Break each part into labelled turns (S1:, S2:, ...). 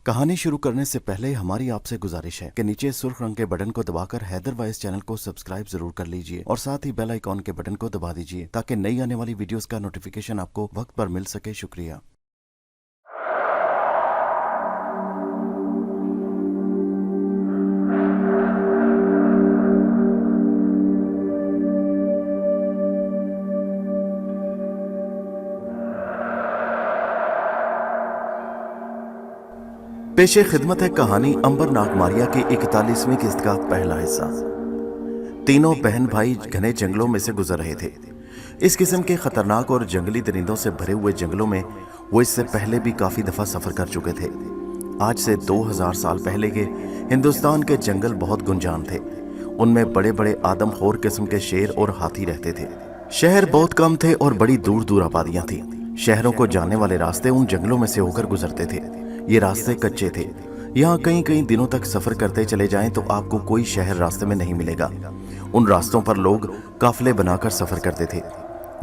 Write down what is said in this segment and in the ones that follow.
S1: कहानी शुरू करने से पहले हमारी आपसे गुजारिश है कि नीचे सुर्ख रंग के बटन को दबाकर हैदर वॉइस चैनल को सब्सक्राइब जरूर कर लीजिए और साथ ही बेल आइकॉन के बटन को दबा दीजिए ताकि नई आने वाली वीडियोस का नोटिफिकेशन आपको वक्त पर मिल सके। शुक्रिया। पेशे खिदमत है कहानी अंबर नाग मारिया की 41वीं किस्त का पहला हिस्सा। तीनों बहन भाई घने जंगलों में से गुजर रहे थे। इस किस्म के खतरनाक और जंगली दरिंदों से भरे हुए जंगलों में वो इससे पहले भी काफी दफा सफर कर चुके थे। आज से 2000 साल पहले के हिंदुस्तान के जंगल बहुत गुंजान थे। उनमें बड़े बड़े आदमखोर किस्म के शेर और हाथी रहते थे। शहर बहुत कम थे और बड़ी दूर दूर आबादियां थी। शहरों को जाने वाले रास्ते उन जंगलों में से होकर गुजरते थे। ये रास्ते कच्चे थे। यहाँ कई कई दिनों तक सफर करते चले जाएं तो आपको कोई शहर रास्ते में नहीं मिलेगा। उन रास्तों पर लोग काफिले बनाकर सफर करते थे।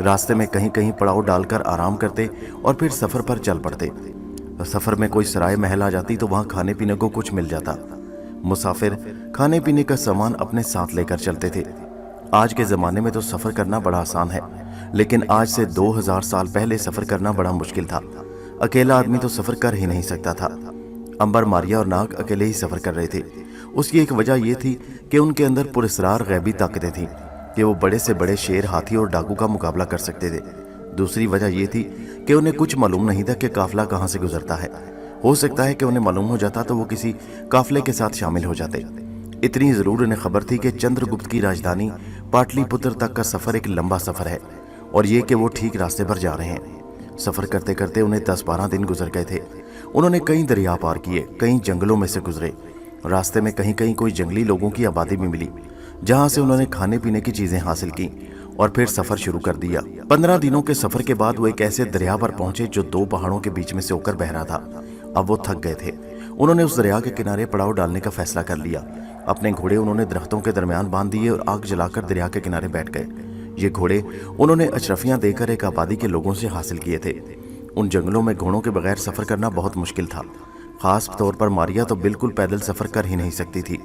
S1: रास्ते में कहीं कहीं पड़ाव डालकर आराम करते और फिर सफर पर चल पड़ते। सफर में कोई सराय महल आ जाती तो वहां खाने पीने को कुछ मिल जाता। मुसाफिर खाने पीने का सामान अपने साथ लेकर चलते थे। आज के जमाने में तो सफर करना बड़ा आसान है, लेकिन आज से 2000 साल पहले सफर करना बड़ा मुश्किल था। अकेला आदमी तो सफर कर ही नहीं सकता था। अंबर, मारिया और नाग अकेले ही सफर कर रहे थे। उसकी एक वजह यह थी कि उनके अंदर पुरस्रार गैबी ताकतें थीं कि वो बड़े से बड़े शेर, हाथी और डाकू का मुकाबला कर सकते थे। दूसरी वजह यह थी कि उन्हें कुछ मालूम नहीं था कि काफिला कहाँ से गुजरता है। हो सकता है कि उन्हें मालूम हो जाता तो वो किसी काफिले के साथ शामिल हो जाते। इतनी जरूर उन्हें खबर थी कि चंद्रगुप्त की राजधानी पाटलिपुत्र तक का सफर एक लंबा सफर है और ये कि वो ठीक रास्ते पर जा रहे हैं। सफर करते करते उन्हें 10-12 दिन गुजर गए थे। उन्होंने कई दरिया पार किए, कई जंगलों में से गुजरे। रास्ते में कहीं कहीं कोई जंगली लोगों की आबादी भी मिली, जहां से उन्होंने खाने पीने की चीजें हासिल की और फिर सफर शुरू कर दिया। 15 दिनों के सफर के बाद वो एक ऐसे दरिया पर पहुंचे जो 2 पहाड़ों के बीच में से होकर बह रहा था। अब वो थक गए थे। उन्होंने उस दरिया के किनारे पड़ाव डालने का फैसला कर लिया। अपने घोड़े उन्होंने दरख्तों के दरमियान बांध दिए और आग जलाकर दरिया के किनारे बैठ गए। ये घोड़े उन्होंने अशरफियां देकर एक आबादी के लोगों से हासिल किए थे। उन जंगलों में घोड़ों के बगैर सफर करना बहुत मुश्किल था। खास तौर पर मारिया तो बिल्कुल पैदल सफर कर ही नहीं सकती थी।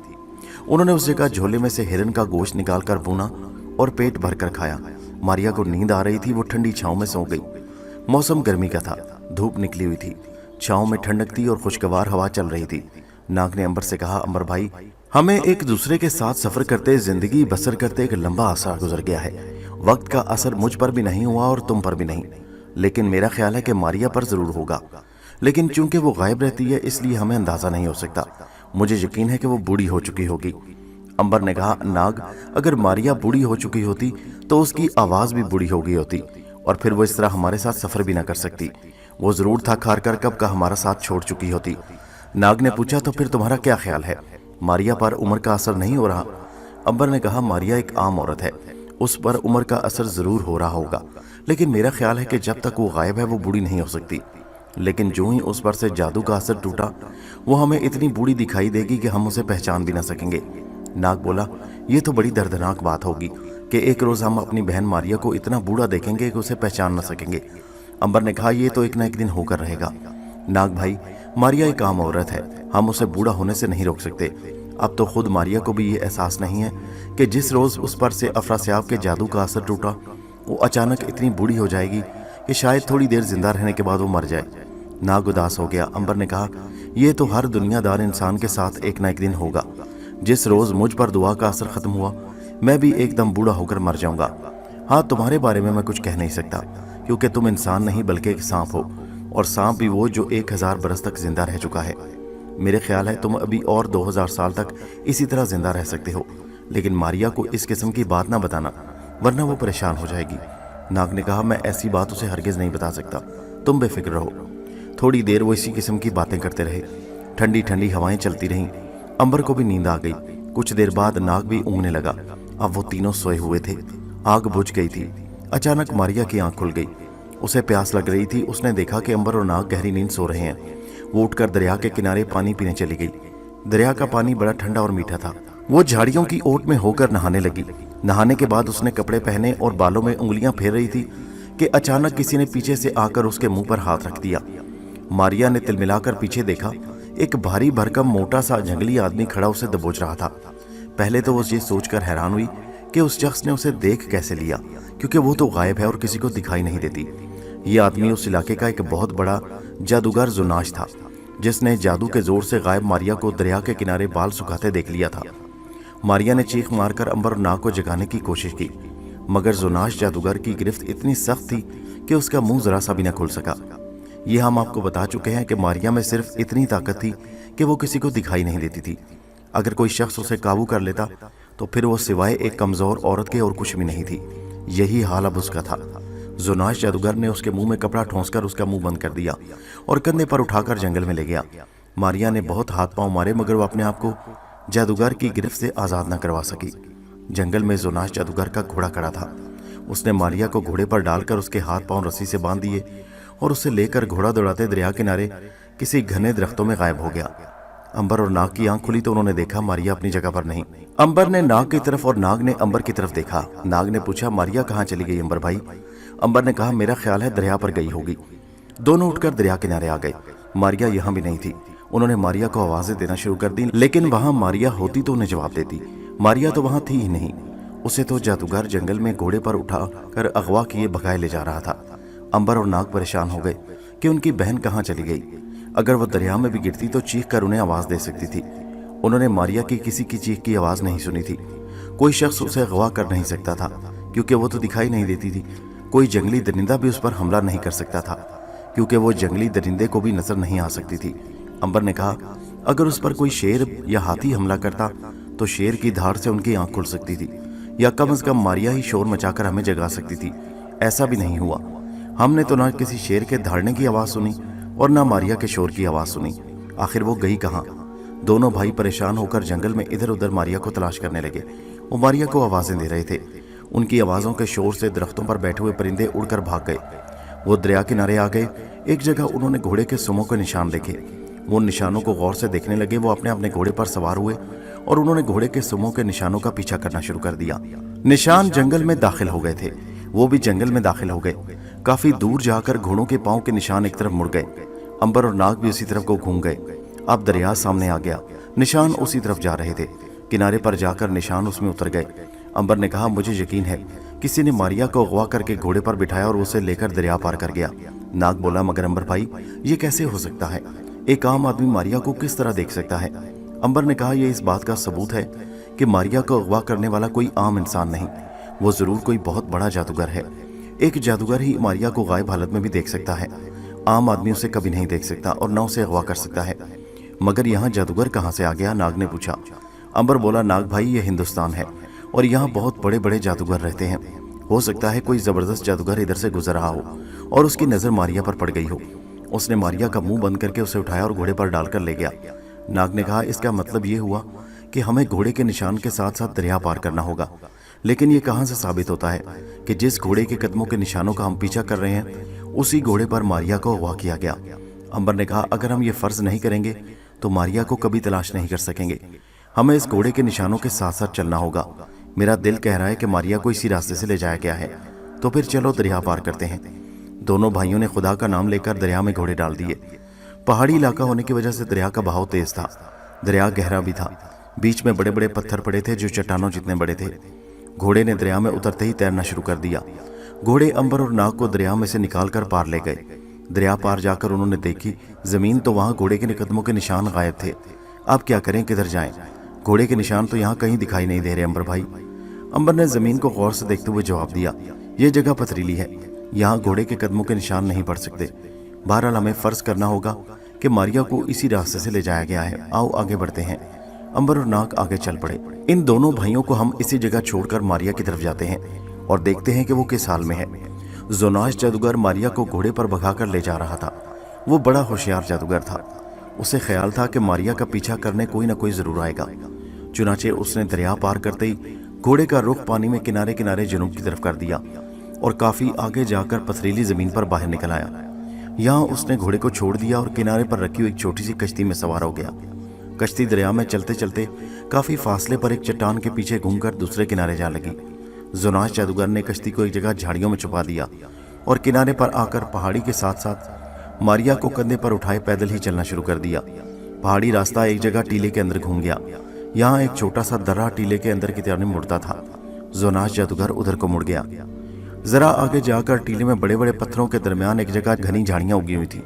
S1: उन्होंने उस जगह झोले में से हिरन का गोश्त निकालकर भूना और पेट भरकर खाया। मारिया को नींद आ रही थी। वो ठंडी छांव में सो गई। मौसम गर्मी का था, धूप निकली हुई थी। छांव में ठंडक थी और खुशगवार हवा चल रही थी। नाग ने अंबर से कहा, अंबर भाई, हमें एक दूसरे के साथ सफर करते, जिंदगी बसर करते एक लंबा अरसा गुजर गया है। वक्त का असर मुझ पर भी नहीं हुआ और तुम पर भी नहीं, लेकिन मेरा ख्याल है कि मारिया पर जरूर होगा। लेकिन चूंकि वो गायब रहती है इसलिए हमें अंदाजा नहीं हो सकता। मुझे यकीन है कि वो बूढ़ी हो चुकी होगी। अंबर ने कहा, नाग, अगर मारिया बूढ़ी हो चुकी होती तो उसकी आवाज भी बूढ़ी हो गई होती और फिर वो इस तरह हमारे साथ सफर भी ना कर सकती। वो जरूर थक हार कर कब का हमारा साथ छोड़ चुकी होती। नाग ने पूछा, तो फिर तुम्हारा क्या ख्याल है, मारिया पर उम्र का असर नहीं हो रहा? अंबर ने कहा, मारिया एक आम औरत है, उस पर उम्र का असर जरूर हो रहा होगा, लेकिन मेरा ख्याल है कि जब तक वो गायब है वो बूढ़ी नहीं हो सकती। लेकिन जो ही उस पर से जादू का असर टूटा वो हमें इतनी बूढ़ी दिखाई देगी कि हम उसे पहचान भी ना सकेंगे। नाग बोला, ये तो बड़ी दर्दनाक बात होगी कि एक रोज हम अपनी बहन मारिया को इतना बूढ़ा देखेंगे कि उसे पहचान ना सकेंगे। अंबर ने कहा, ये तो एक ना एक दिन होकर रहेगा। नाग भाई, मारिया एक आम औरत है, हम उसे बूढ़ा होने से नहीं रोक सकते। अब तो खुद मारिया को भी ये एहसास नहीं है कि जिस रोज उस पर से अफरासियाब के जादू का असर टूटा वो अचानक इतनी बूढ़ी हो जाएगी कि शायद थोड़ी देर जिंदा रहने के बाद वो मर जाए। नाग उदास हो गया। अंबर ने कहा, यह तो हर दुनियादार इंसान के साथ एक ना एक दिन होगा। जिस रोज मुझ पर दुआ का असर खत्म हुआ मैं भी एकदम बूढ़ा होकर मर जाऊंगा। हाँ, तुम्हारे बारे में मैं कुछ कह नहीं सकता क्योंकि तुम इंसान नहीं बल्कि एक सांप हो, और सांप भी वो जो 1000 बरस तक जिंदा रह चुका है। मेरे ख्याल है तुम अभी और 2000 साल तक इसी तरह जिंदा रह सकते हो, लेकिन मारिया को इस किस्म की बात ना बताना वरना वो परेशान हो जाएगी। नाग ने कहा, मैं ऐसी बात उसे हरगिज नहीं बता सकता, तुम बेफिक्र रहो। थोड़ी देर वो इसी किस्म की बातें करते रहे। ठंडी ठंडी हवाएं चलती रहीं। अंबर को भी नींद आ गई। कुछ देर बाद नाग भी ऊँघने लगा। अब वो तीनों सोए हुए थे। आग बुझ गई थी। अचानक मारिया की आंख खुल गई। उसे प्यास लग रही थी। उसने देखा कि अंबर और नाग गहरी नींद सो रहे हैं। वो उठकर दरिया के किनारे पानी पीने चली गई। दरिया का पानी बड़ा ठंडा और मीठा था। वो झाड़ियों की ओट में होकर नहाने लगी। नहाने के बाद उसने कपड़े पहने और बालों में उंगलियां फेर रही थी कि अचानक किसी ने पीछे से आकर उसके मुंह पर हाथ रख दिया। मारिया ने तिलमिलाकर पीछे देखा एक भारी भरकम मोटा सा जंगली आदमी खड़ा उसे दबोच रहा था। पहले तो वो ये सोचकर हैरान हुई कि उस शख्स ने उसे देख कैसे लिया, क्योंकि वो तो गायब है और किसी को दिखाई नहीं देती। ये आदमी उस इलाके का एक बहुत बड़ा जादूगर जुनाश था, जिसने जादू के जोर से गायब मारिया को दरिया के किनारे बाल सुखाते देख लिया था। मारिया ने चीख मारकर अंबर और नाग को जगाने की कोशिश की, मगर जुनाश जादूगर की गिरफ्त इतनी सख्त थी कि उसका मुंह जरा सा भी न खुल सका। ये हम आपको बता चुके हैं कि मारिया में सिर्फ इतनी ताकत थी कि वो किसी को दिखाई नहीं देती थी। अगर कोई शख्स उसे काबू कर लेता तो फिर वो सिवाय एक कमजोर औरत के और कुछ भी नहीं थी। यही हाल अब उसका था। जुनाश जादूगर ने उसके मुंह में कपड़ा ठोंसकर उसका मुंह बंद कर दिया और कंधे पर उठाकर जंगल में ले गया। मारिया ने बहुत हाथ पांव मारे, मगर वो अपने आप को जादूगर की गिरफ्त से आजाद न करवा सकी। जंगल में जुनाश जादूगर का घोड़ा खड़ा था। उसने मारिया को घोड़े पर डालकर उसके हाथ पांव रस्सी से बांध दिए और उसे लेकर घोड़ा दौड़ाते दरिया किनारे किसी घने दरख्तों में गायब हो गया। अंबर और नाग की आंख खुली तो उन्होंने देखा मारिया अपनी जगह पर नहीं। अंबर ने नाग की तरफ और नाग ने अंबर की तरफ देखा। नाग ने पूछा, मारिया कहाँ चली गई अंबर भाई? अंबर ने कहा, मेरा ख्याल है दरिया पर गई होगी। दोनों उठकर दरिया किनारे आ गए। मारिया यहाँ भी नहीं थी। उन्होंने मारिया को आवाजें देना शुरू कर दी, लेकिन वहां मारिया होती तो उन्हें जवाब देती। मारिया तो वहां थी ही नहीं। उसे तो जादूगर जंगल में घोड़े पर उठा कर अगवा किए भगाए ले जा रहा था। अंबर और नाग परेशान हो गए कि उनकी बहन कहाँ चली गई। अगर वो दरिया में भी गिरती तो चीख कर उन्हें आवाज दे सकती थी। उन्होंने मारिया की किसी की चीख की आवाज नहीं सुनी थी। कोई शख्स उसे अगवा कर नहीं सकता था, क्योंकि वो तो दिखाई नहीं देती थी। कोई जंगली दरिंदा भी उस पर हमला नहीं कर सकता था, क्योंकि वो जंगली दरिंदे को भी नजर नहीं आ सकती थी। अंबर ने कहा, अगर उस पर कोई शेर या हाथी हमला करता तो शेर की धार से उनकी आंख खुल सकती थी, या कम से कम मारिया ही शोर मचाकर हमें जगा सकती थी। ऐसा भी नहीं हुआ। हमने तो ना किसी शेर के धाड़ने की आवाज सुनी और ना मारिया के शोर की आवाज सुनी। आखिर वो गई कहाँ? दोनों भाई परेशान होकर जंगल में इधर उधर मारिया को तलाश करने लगे। वो मारिया को आवाजें दे रहे थे। उनकी आवाजों के शोर से दरख्तों पर बैठे हुए परिंदे उड़कर भाग गए। वो दरिया किनारे आ गए। एक जगह उन्होंने घोड़े के सुमों के निशान देखे। वो निशानों को गौर से देखने लगे। वो अपने घोड़े पर सवार हुए और उन्होंने घोड़े के सुमों के निशानों का पीछा करना शुरू कर दिया। निशान जंगल में दाखिल हो गए थे। वो भी जंगल में दाखिल हो गए। काफी दूर जाकर घोड़ों के पांव के निशान एक तरफ मुड़ गए। अंबर और नाग भी उसी तरफ को घूम गए। अब दरिया सामने आ गया। निशान उसी तरफ जा रहे थे। किनारे पर जाकर निशान उसमें उतर गए। अंबर ने कहा, मुझे यकीन है किसी ने मारिया को अगवा करके घोड़े पर बिठाया और उसे लेकर दरिया पार कर गया। नाग बोला, मगर अंबर भाई, ये कैसे हो सकता है? एक आम आदमी मारिया को किस तरह देख सकता है? अंबर ने कहा, यह इस बात का सबूत है कि मारिया को अगवा करने वाला कोई आम इंसान नहीं, वो जरूर कोई बहुत बड़ा जादूगर है। एक जादूगर ही मारिया को गायब हालत में भी देख सकता है। आम आदमी उसे कभी नहीं देख सकता और न उसे अगवा कर सकता है। मगर यहाँ जादूगर कहाँ से आ गया? नाग ने पूछा। अंबर बोला, नाग भाई, ये हिंदुस्तान है और यहाँ बहुत बड़े बड़े जादूगर रहते हैं। हो सकता है कोई जबरदस्त जादूगर इधर से गुजर रहा हो और उसकी नजर मारिया पर पड़ गई हो। उसने मारिया का मुंह बंद करके उसे उठाया और घोड़े पर डालकर ले गया। नाग ने कहा, इसका मतलब ये हुआ कि हमें घोड़े के निशान के साथ साथ दरिया पार करना होगा। लेकिन ये कहाँ से साबित होता है कि जिस घोड़े के कदमों के निशानों का हम पीछा कर रहे हैं उसी घोड़े पर मारिया को अगवा किया गया? अंबर ने कहा, अगर हम ये फर्ज नहीं करेंगे तो मारिया को कभी तलाश नहीं कर सकेंगे। हमें इस घोड़े के निशानों के साथ साथ चलना होगा। मेरा दिल कह रहा है कि मारिया को इसी रास्ते से ले जाया गया है। तो फिर चलो दरिया पार करते हैं। दोनों भाइयों ने खुदा का नाम लेकर दरिया में घोड़े डाल दिए। पहाड़ी इलाका होने की वजह से दरिया का बहाव तेज था। दरिया गहरा भी था। बीच में बड़े बड़े पत्थर पड़े थे जो चट्टानों जितने बड़े थे। घोड़े ने दरिया में उतरते ही तैरना शुरू कर दिया। घोड़े अंबर और नाग को दरिया में से निकालकर पार ले गए। दरिया पार जाकर उन्होंने देखी जमीन तो वहां घोड़े के कदमों के निशान गायब थे। अब क्या करें, किधर जाएं? घोड़े के निशान तो यहाँ कहीं दिखाई नहीं दे रहे अंबर भाई। अंबर ने जमीन को गौर से देखते हुए जवाब दिया, ये जगह पथरीली है, यहाँ घोड़े के कदमों के निशान नहीं पड़ सकते। बहरहाल हमें फर्ज करना होगा कि मारिया को इसी रास्ते से ले जाया गया है। आओ आगे बढ़ते हैं। अंबर और नाग आगे चल पड़े। इन दोनों भाइयों को हम इसी जगह छोड़कर मारिया की तरफ जाते हैं और देखते हैं कि वो किस हाल में है। जुनाश जादूगर मारिया को घोड़े पर भगाकर ले जा रहा था। वो बड़ा होशियार जादूगर था। उसे ख्याल था कि मारिया का पीछा करने कोई ना कोई जरूर आएगा। चुनाचे उसने दरिया पार करते ही घोड़े का रुख पानी में किनारे किनारे जनूब की तरफ कर दिया और काफी आगे जाकर पथरीली जमीन पर बाहर निकल आया। यहाँ उसने घोड़े को छोड़ दिया और किनारे पर रखी हुई एक छोटी सी कश्ती में सवार हो गया। कश्ती दरिया में चलते चलते काफी फासले पर एक चट्टान के पीछे घूमकर दूसरे किनारे जा लगी। जुनाश जादूगर ने कश्ती को एक जगह झाड़ियों में छुपा दिया और किनारे पर आकर पहाड़ी के साथ साथ मारिया को कंधे पर उठाए पैदल ही चलना शुरू कर दिया। पहाड़ी रास्ता एक जगह टीले के अंदर घूम गया। यहाँ एक छोटा सा दर्रा टीले के अंदर की तरफ मुड़ता था। जोनास जादूगर उधर को मुड़ गया। जरा आगे जाकर टीले में बड़े बड़े पत्थरों के दरमियान एक जगह घनी झाड़ियां उगी हुई थी।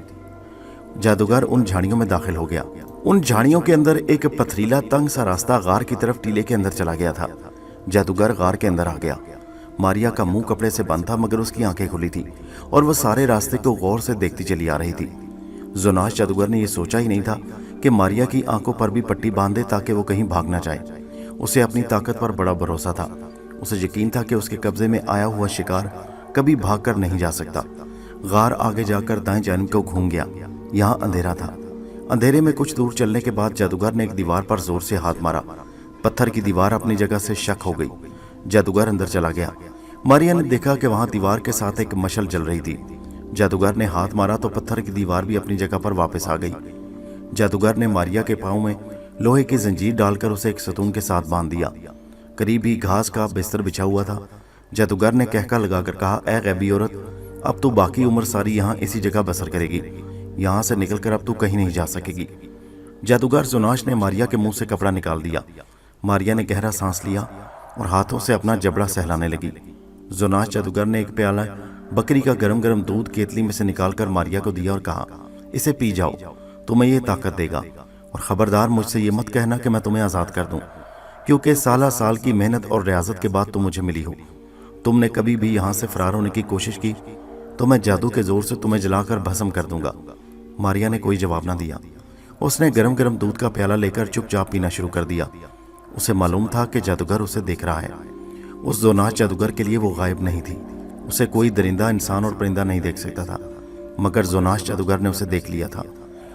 S1: जादूगर उन झाड़ियों में दाखिल हो गया। उन झाड़ियों के अंदर एक पथरीला तंग सा रास्ता गार की तरफ टीले के अंदर चला गया था। जादूगर गार के अंदर आ गया। मारिया का मुंह कपड़े से बंद था, मगर उसकी आंखें खुली थी और वह सारे रास्ते को गौर से देखती चली आ रही थी। जोनास जादूगर ने यह सोचा ही नहीं था कि मारिया की आंखों पर भी पट्टी बांध दे ताकि वो कहीं भाग ना जाए। उसे अपनी ताकत पर बड़ा भरोसा था। उसे यकीन था कि उसके कब्जे में आया हुआ शिकार कभी भाग कर नहीं जा सकता। गार आगे जाकर दाएं जानिब को घूम गया। यहाँ अंधेरा था। अंधेरे में कुछ दूर चलने के बाद जादूगर ने एक दीवार पर जोर से हाथ मारा। पत्थर की दीवार अपनी जगह से शक हो गई। जादूगर अंदर चला गया। मारिया ने देखा कि वहां दीवार के साथ एक मशल जल रही थी। जादूगर ने हाथ मारा तो पत्थर की दीवार भी अपनी जगह पर वापस आ गई। जादूगर ने मारिया के पांव में लोहे की जंजीर डालकर उसे एक सतून के साथ बांध दिया। करीब ही घास का बिस्तर बिछा हुआ था। जादूगर ने कहका लगाकर कहा, ऐ गैबी औरत, अब तू बाकी उम्र सारी यहाँ इसी जगह बसर करेगी। यहाँ से निकलकर अब तू कहीं नहीं जा सकेगी। जादूगर जोनास ने मारिया के मुंह से कपड़ा निकाल दिया। मारिया ने गहरा सांस लिया और हाथों से अपना जबड़ा सहलाने लगी। जोनास जादूगर ने एक प्याला बकरी का गरम गरम दूध केतली में से निकालकर मारिया को दिया और कहा, इसे पी जाओ, तुम्हें ये ताकत देगा। और खबरदार मुझसे ये मत कहना कि मैं तुम्हें आज़ाद कर दूं, क्योंकि साल साल की मेहनत और रियाजत के बाद तुम मुझे मिली हो। तुमने कभी भी यहाँ से फरार होने की कोशिश की तो मैं जादू के जोर से तुम्हें जलाकर भस्म कर दूंगा। मारिया ने कोई जवाब ना दिया। उसने गरम गरम दूध का प्याला लेकर चुपचाप पीना शुरू कर दिया। उसे मालूम था कि जादूगर उसे देख रहा है। उस जोनास जादूगर के लिए वो गायब नहीं थी। उसे कोई दरिंदा, इंसान और परिंदा नहीं देख सकता था, मगर जोनास जादूगर ने उसे देख लिया था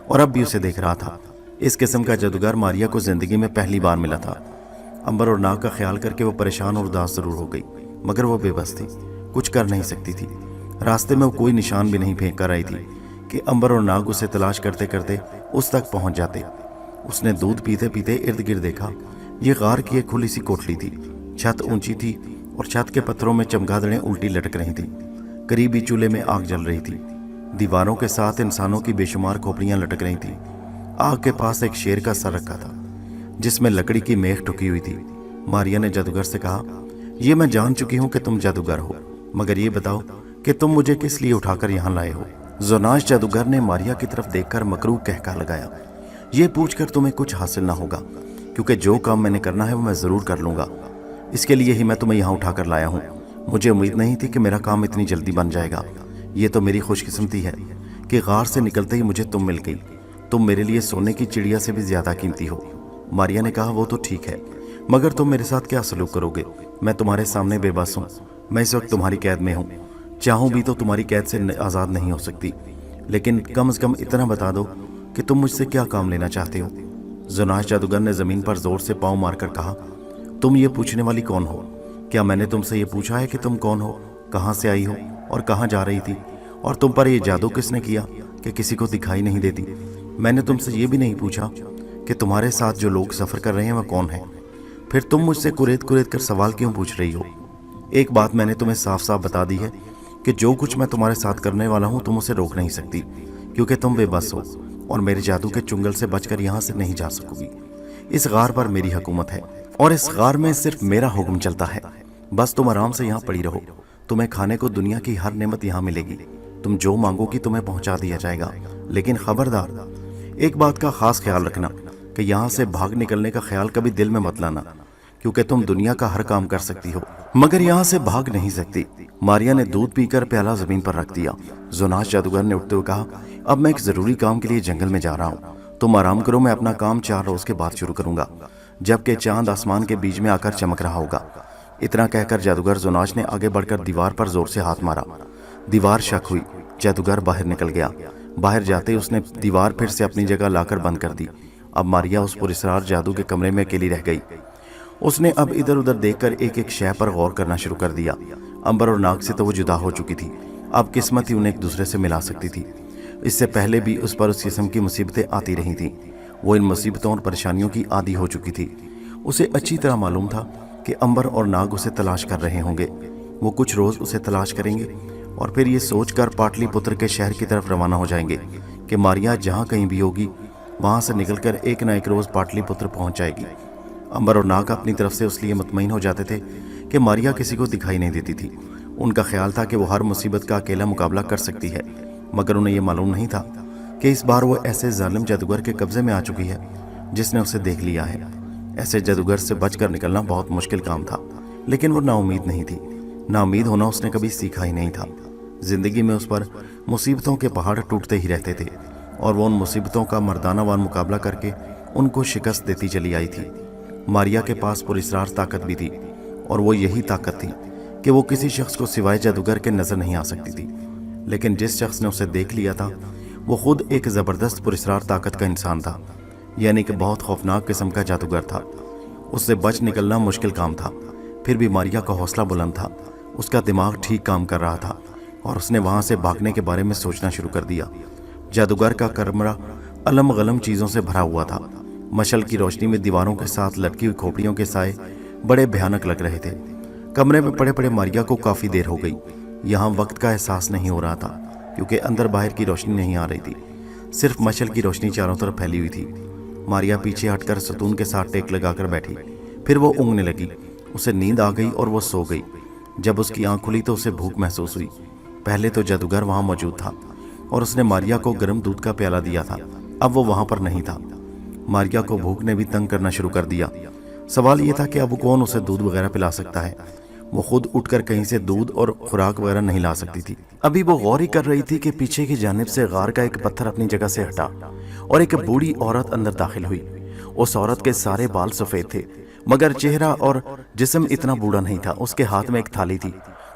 S1: और अब भी उसे देख रहा था। इस किस्म का जादूगर मारिया को जिंदगी में पहली बार मिला था। अंबर और नाग का ख्याल करके वो परेशान और उदास जरूर हो गई, मगर वो बेबस थी, कुछ कर नहीं सकती थी। रास्ते में वो कोई निशान भी नहीं फेंक कर आई थी कि अंबर और नाग उसे तलाश करते करते उस तक पहुंच जाते। उसने दूध पीते पीते इर्द गिर्द देखा। ये गार की एक खुली सी कोठली थी। छत ऊंची थी और छत के पत्थरों में चमगादड़ें उल्टी लटक रही थीं। करीबी चूल्हे में आग जल रही थी। दीवारों के साथ इंसानों की बेशुमार खोपड़ियां लटक रही थीं। आग के पास एक शेर का सर रखा था जिसमें लकड़ी की मेख ठुकी हुई थी। मारिया ने जादूगर से कहा, ये मैं जान चुकी हूं कि तुम जादूगर हो, मगर ये बताओ कि तुम मुझे किस लिए उठाकर यहाँ लाए हो। जोनास जादूगर ने मारिया की तरफ देखकर मकरूह कहका लगाया, ये पूछकर तुम्हें कुछ हासिल ना होगा, क्योंकि जो काम मैंने करना है वो मैं ज़रूर कर लूँगा। इसके लिए ही मैं तुम्हें यहाँ उठाकर लाया हूँ। मुझे उम्मीद नहीं थी कि मेरा काम इतनी जल्दी बन जाएगा। ये तो मेरी खुशकिस्मती है कि गार से निकलते ही मुझे तुम मिल गई। तुम मेरे लिए सोने की चिड़िया से भी ज़्यादा कीमती हो। मारिया ने कहा, वो तो ठीक है, मगर तुम मेरे साथ क्या सलूक करोगे? मैं तुम्हारे सामने बेबस हूँ। मैं इस वक्त तुम्हारी कैद में हूँ। चाहूँ भी तो तुम्हारी कैद से आज़ाद नहीं हो सकती। लेकिन कम से कम इतना बता दो कि तुम मुझसे क्या काम लेना चाहते हो। जोनास जादूगर ने ज़मीन पर जोर से पाँव मारकर कहा, तुम ये पूछने वाली कौन हो? क्या मैंने तुमसे ये पूछा है कि तुम कौन हो, कहाँ से आई हो और कहाँ जा रही थी? और तुम पर यह जादू किसने किया कि किसी को दिखाई नहीं देती? मैंने तुमसे ये भी नहीं पूछा कि तुम्हारे साथ जो लोग सफ़र कर रहे हैं वह कौन है। फिर तुम मुझसे कुरेद कुरेद कर सवाल क्यों पूछ रही हो? एक बात मैंने तुम्हें साफ साफ बता दी है कि जो कुछ मैं तुम्हारे साथ करने वाला हूँ तुम उसे रोक नहीं सकती, क्योंकि तुम बेबस हो और मेरे जादू के चुंगल से बचकर यहाँ से नहीं जा सकोगी। इस गार पर मेरी हुकूमत है और इस गार में सिर्फ मेरा हुक्म चलता है। बस तुम आराम से यहाँ पड़ी रहो। तुम्हें खाने को दुनिया की हर नेमत यहाँ मिलेगी। तुम जो मांगोगी तुम्हें पहुँचा दिया जाएगा। लेकिन खबरदार, एक बात का खास ख्याल रखना कि यहाँ से भाग निकलने का ख्याल कभी दिल में मत लाना, क्योंकि तुम दुनिया का हर काम कर सकती हो मगर यहाँ से भाग नहीं सकती। मारिया ने दूध पीकर प्याला जमीन पर रख दिया। जोनास जादूगर ने उठते हुए कहा, अब मैं एक जरूरी काम के लिए जंगल में जा रहा हूँ। तुम आराम करो, मैं अपना काम 4 रोज के बाद शुरू करूंगा, जबकि चांद आसमान के बीच में आकर चमक रहा होगा। इतना कहकर जादूगर जोनास ने आगे बढ़कर दीवार पर जोर से हाथ मारा। दीवार शक हुई। जादूगर बाहर निकल गया। बाहर जाते उसने दीवार फिर से अपनी जगह लाकर बंद कर दी। अब मारिया उस पुरस्कार जादू के कमरे में अकेली रह गई। उसने अब इधर उधर देखकर एक एक शय पर गौर करना शुरू कर दिया। अंबर और नाग से तो वो जुदा हो चुकी थी। अब किस्मत ही उन्हें एक दूसरे से मिला सकती थी। इससे पहले भी उस पर उस किस्म की मुसीबतें आती रही थीं। वो इन मुसीबतों और परेशानियों की आदी हो चुकी थी। उसे अच्छी तरह मालूम था कि अंबर और नाग उसे तलाश कर रहे होंगे। वो कुछ रोज़ उसे तलाश करेंगे और फिर ये सोचकर पाटलिपुत्र के शहर की तरफ रवाना हो जाएंगे कि मारिया जहाँ कहीं भी होगी वहाँ से निकलकर एक न एक रोज़ पाटलिपुत्र पहुँच जाएगी। अंबर और नाग अपनी तरफ से उसलिए मुतमईन हो जाते थे कि मारिया किसी को दिखाई नहीं देती थी। उनका ख्याल था कि वो हर मुसीबत का अकेला मुकाबला कर सकती है, मगर उन्हें यह मालूम नहीं था कि इस बार वो ऐसे जालिम जादूगर के कब्जे में आ चुकी है जिसने उसे देख लिया है। ऐसे जादूगर से बचकर निकलना बहुत मुश्किल काम था, लेकिन वो नाउमीद नहीं थी। नाउमीद होना उसने कभी सीखा ही नहीं था। जिंदगी में उस पर मुसीबतों के पहाड़ टूटते ही रहते थे और वो उन मुसीबतों का मर्दानावार मुकाबला करके उनको शिकस्त देती चली आई थी। मारिया के पास पुरस्रार ताकत भी थी और वो यही ताकत थी कि वो किसी शख्स को सिवाय जादूगर के नजर नहीं आ सकती थी। लेकिन जिस शख्स ने उसे देख लिया था वो खुद एक ज़बरदस्त पुरस्रार ताकत का इंसान था, यानी कि बहुत खौफनाक किस्म का जादूगर था। उससे बच निकलना मुश्किल काम था। फिर भी मारिया का हौसला बुलंद था, उसका दिमाग ठीक काम कर रहा था और उसने वहाँ से भागने के बारे में सोचना शुरू कर दिया। जादूगर का कमरा अलम गलम चीज़ों से भरा हुआ था। मशल की रोशनी में दीवारों के साथ लटकी हुई खोपड़ियों के साए बड़े भयानक लग रहे थे। कमरे में पड़े पड़े मारिया को काफ़ी देर हो गई। यहाँ वक्त का एहसास नहीं हो रहा था क्योंकि अंदर बाहर की रोशनी नहीं आ रही थी, सिर्फ मशल की रोशनी चारों तरफ फैली हुई थी। मारिया पीछे हटकर सतून के साथ टेक लगाकर बैठी। फिर वो ऊँघने लगी। उसे नींद आ गई और वो सो गई। जब उसकी आंख खुली तो उसे भूख महसूस हुई। पहले तो जादूगर वहाँ मौजूद था और उसने मारिया को गर्म दूध का प्याला दिया था। अब वो वहाँ पर नहीं था। मारिया को भूख ने भी तंग करना शुरू कर दिया। सवाल ये था कि अब कौन उसे दूध वगैरह पिला सकता है। वो खुद उठकर कहीं से दूध और खुराक वगैरह नहीं ला सकती थी। अभी वो गौर ही कर रही थी कि पीछे की जानिब से गार का एक पत्थर अपनी जगह से हटा और एक बूढ़ी औरत अंदर दाखिल हुई। उस औरत के सारे बाल सफ़ेद थे, मगर चेहरा और जिस्म इतना बूढ़ा नहीं था। उसके हाथ में एक थाली थी।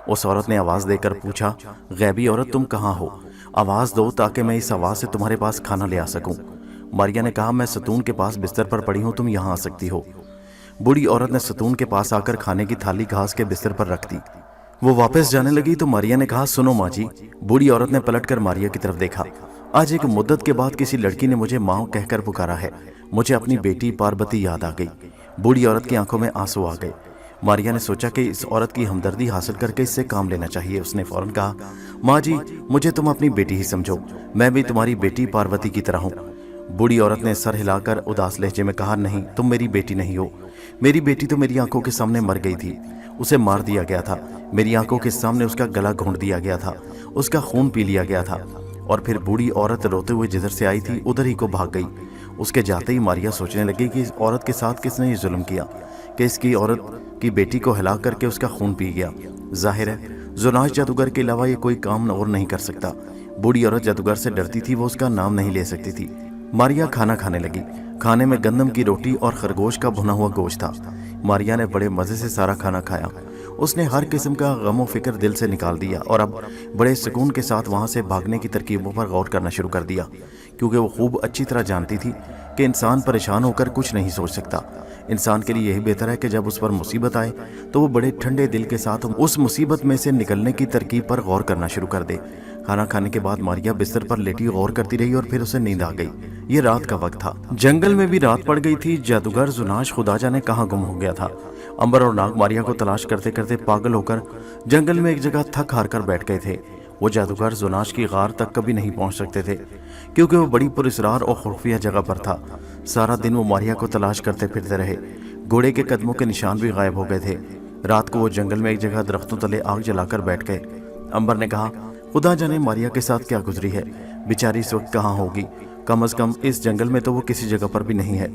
S1: उस औरत ने आवाज़ देकर पूछा, गैबी औरत तुम कहाँ हो? आवाज़ दो ताकि मैं इस आवाज़ से तुम्हारे पास खाना ले आ सकूं। मारिया ने कहा, मैं सतून के पास बिस्तर पर पड़ी हूँ, तुम यहाँ आ सकती हो। बूढ़ी औरत ने सतून के पास आकर खाने की थाली घास के बिस्तर पर रख दी। वो वापस जाने लगी तो मारिया ने कहा, सुनो माँ जी। बूढ़ी औरत ने पलटकर मारिया की तरफ देखा। आज एक मुद्दत के बाद किसी लड़की ने मुझे माँ कहकर पुकारा है। मुझे अपनी बेटी पार्वती याद आ गई। बूढ़ी औरत की आंखों में आंसू आ गए। मारिया ने सोचा कि इस औरत की हमदर्दी हासिल करके इससे काम लेना चाहिए। उसने फौरन कहा, माँ जी मुझे तुम अपनी बेटी ही समझो, मैं भी तुम्हारी बेटी पार्वती की तरह हूँ। बूढ़ी औरत ने सर हिलाकर उदास लहजे में कहा, नहीं, तुम मेरी बेटी नहीं हो। मेरी बेटी तो मेरी आंखों के सामने मर गई थी। उसे मार दिया गया था। मेरी आंखों के सामने उसका गला घोंट दिया गया था, उसका खून पी लिया गया था। और फिर बूढ़ी औरत रोते हुए जिधर से आई थी उधर ही को भाग गई। उसके जाते ही मारिया सोचने लगी कि इस औरत के साथ किसने ये जुल्म किया कि इसकी औरत की बेटी को हिला करके उसका खून पी गया। जाहिर है जुनाश जादूगर के अलावा ये कोई काम और नहीं कर सकता। बूढ़ी औरत जादूगर से डरती थी, वो उसका नाम नहीं ले सकती थी। मारिया खाना खाने लगी। खाने में गंदम की रोटी और खरगोश का भुना हुआ गोश्त था। मारिया ने बड़े मज़े से सारा खाना खाया। उसने हर किस्म का गम और फिक्र दिल से निकाल दिया और अब बड़े सुकून के साथ वहाँ से भागने की तरकीबों पर गौर करना शुरू कर दिया, क्योंकि वो खूब अच्छी तरह जानती थी कि इंसान परेशान होकर कुछ नहीं सोच सकता। इंसान के लिए यही बेहतर है कि जब उस पर मुसीबत आए तो वो बड़े ठंडे दिल के साथ उस मुसीबत में से निकलने की तरकीब पर गौर करना शुरू कर दे। खाना खाने के बाद मारिया बिस्तर पर लेटी गौर करती रही और फिर उसे नींद आ गई। ये रात का वक्त था। जंगल में भी रात पड़ गई थी। जादूगर जुनाश खुदा जाने कहाँ गुम हो गया था। अंबर और नाग मारिया को तलाश करते करते पागल होकर जंगल में एक जगह थक हार कर बैठ गए थे। वो जादूगर जुनाश की गार तक कभी नहीं पहुंच सकते थे, क्योंकि वो बड़ी पुरस्रार और खुफिया जगह पर था। सारा दिन वो मारिया को तलाश करते फिरते रहे। घोड़े के कदमों के निशान भी गायब हो गए थे। रात को वो जंगल में एक जगह दरख्तों तले आग जलाकर बैठ गए। अंबर ने कहा, खुदा जाने मारिया के साथ क्या गुजरी है। बेचारी इस वक्त कहाँ होगी? कम अज कम इस जंगल में तो वो किसी जगह पर भी नहीं है।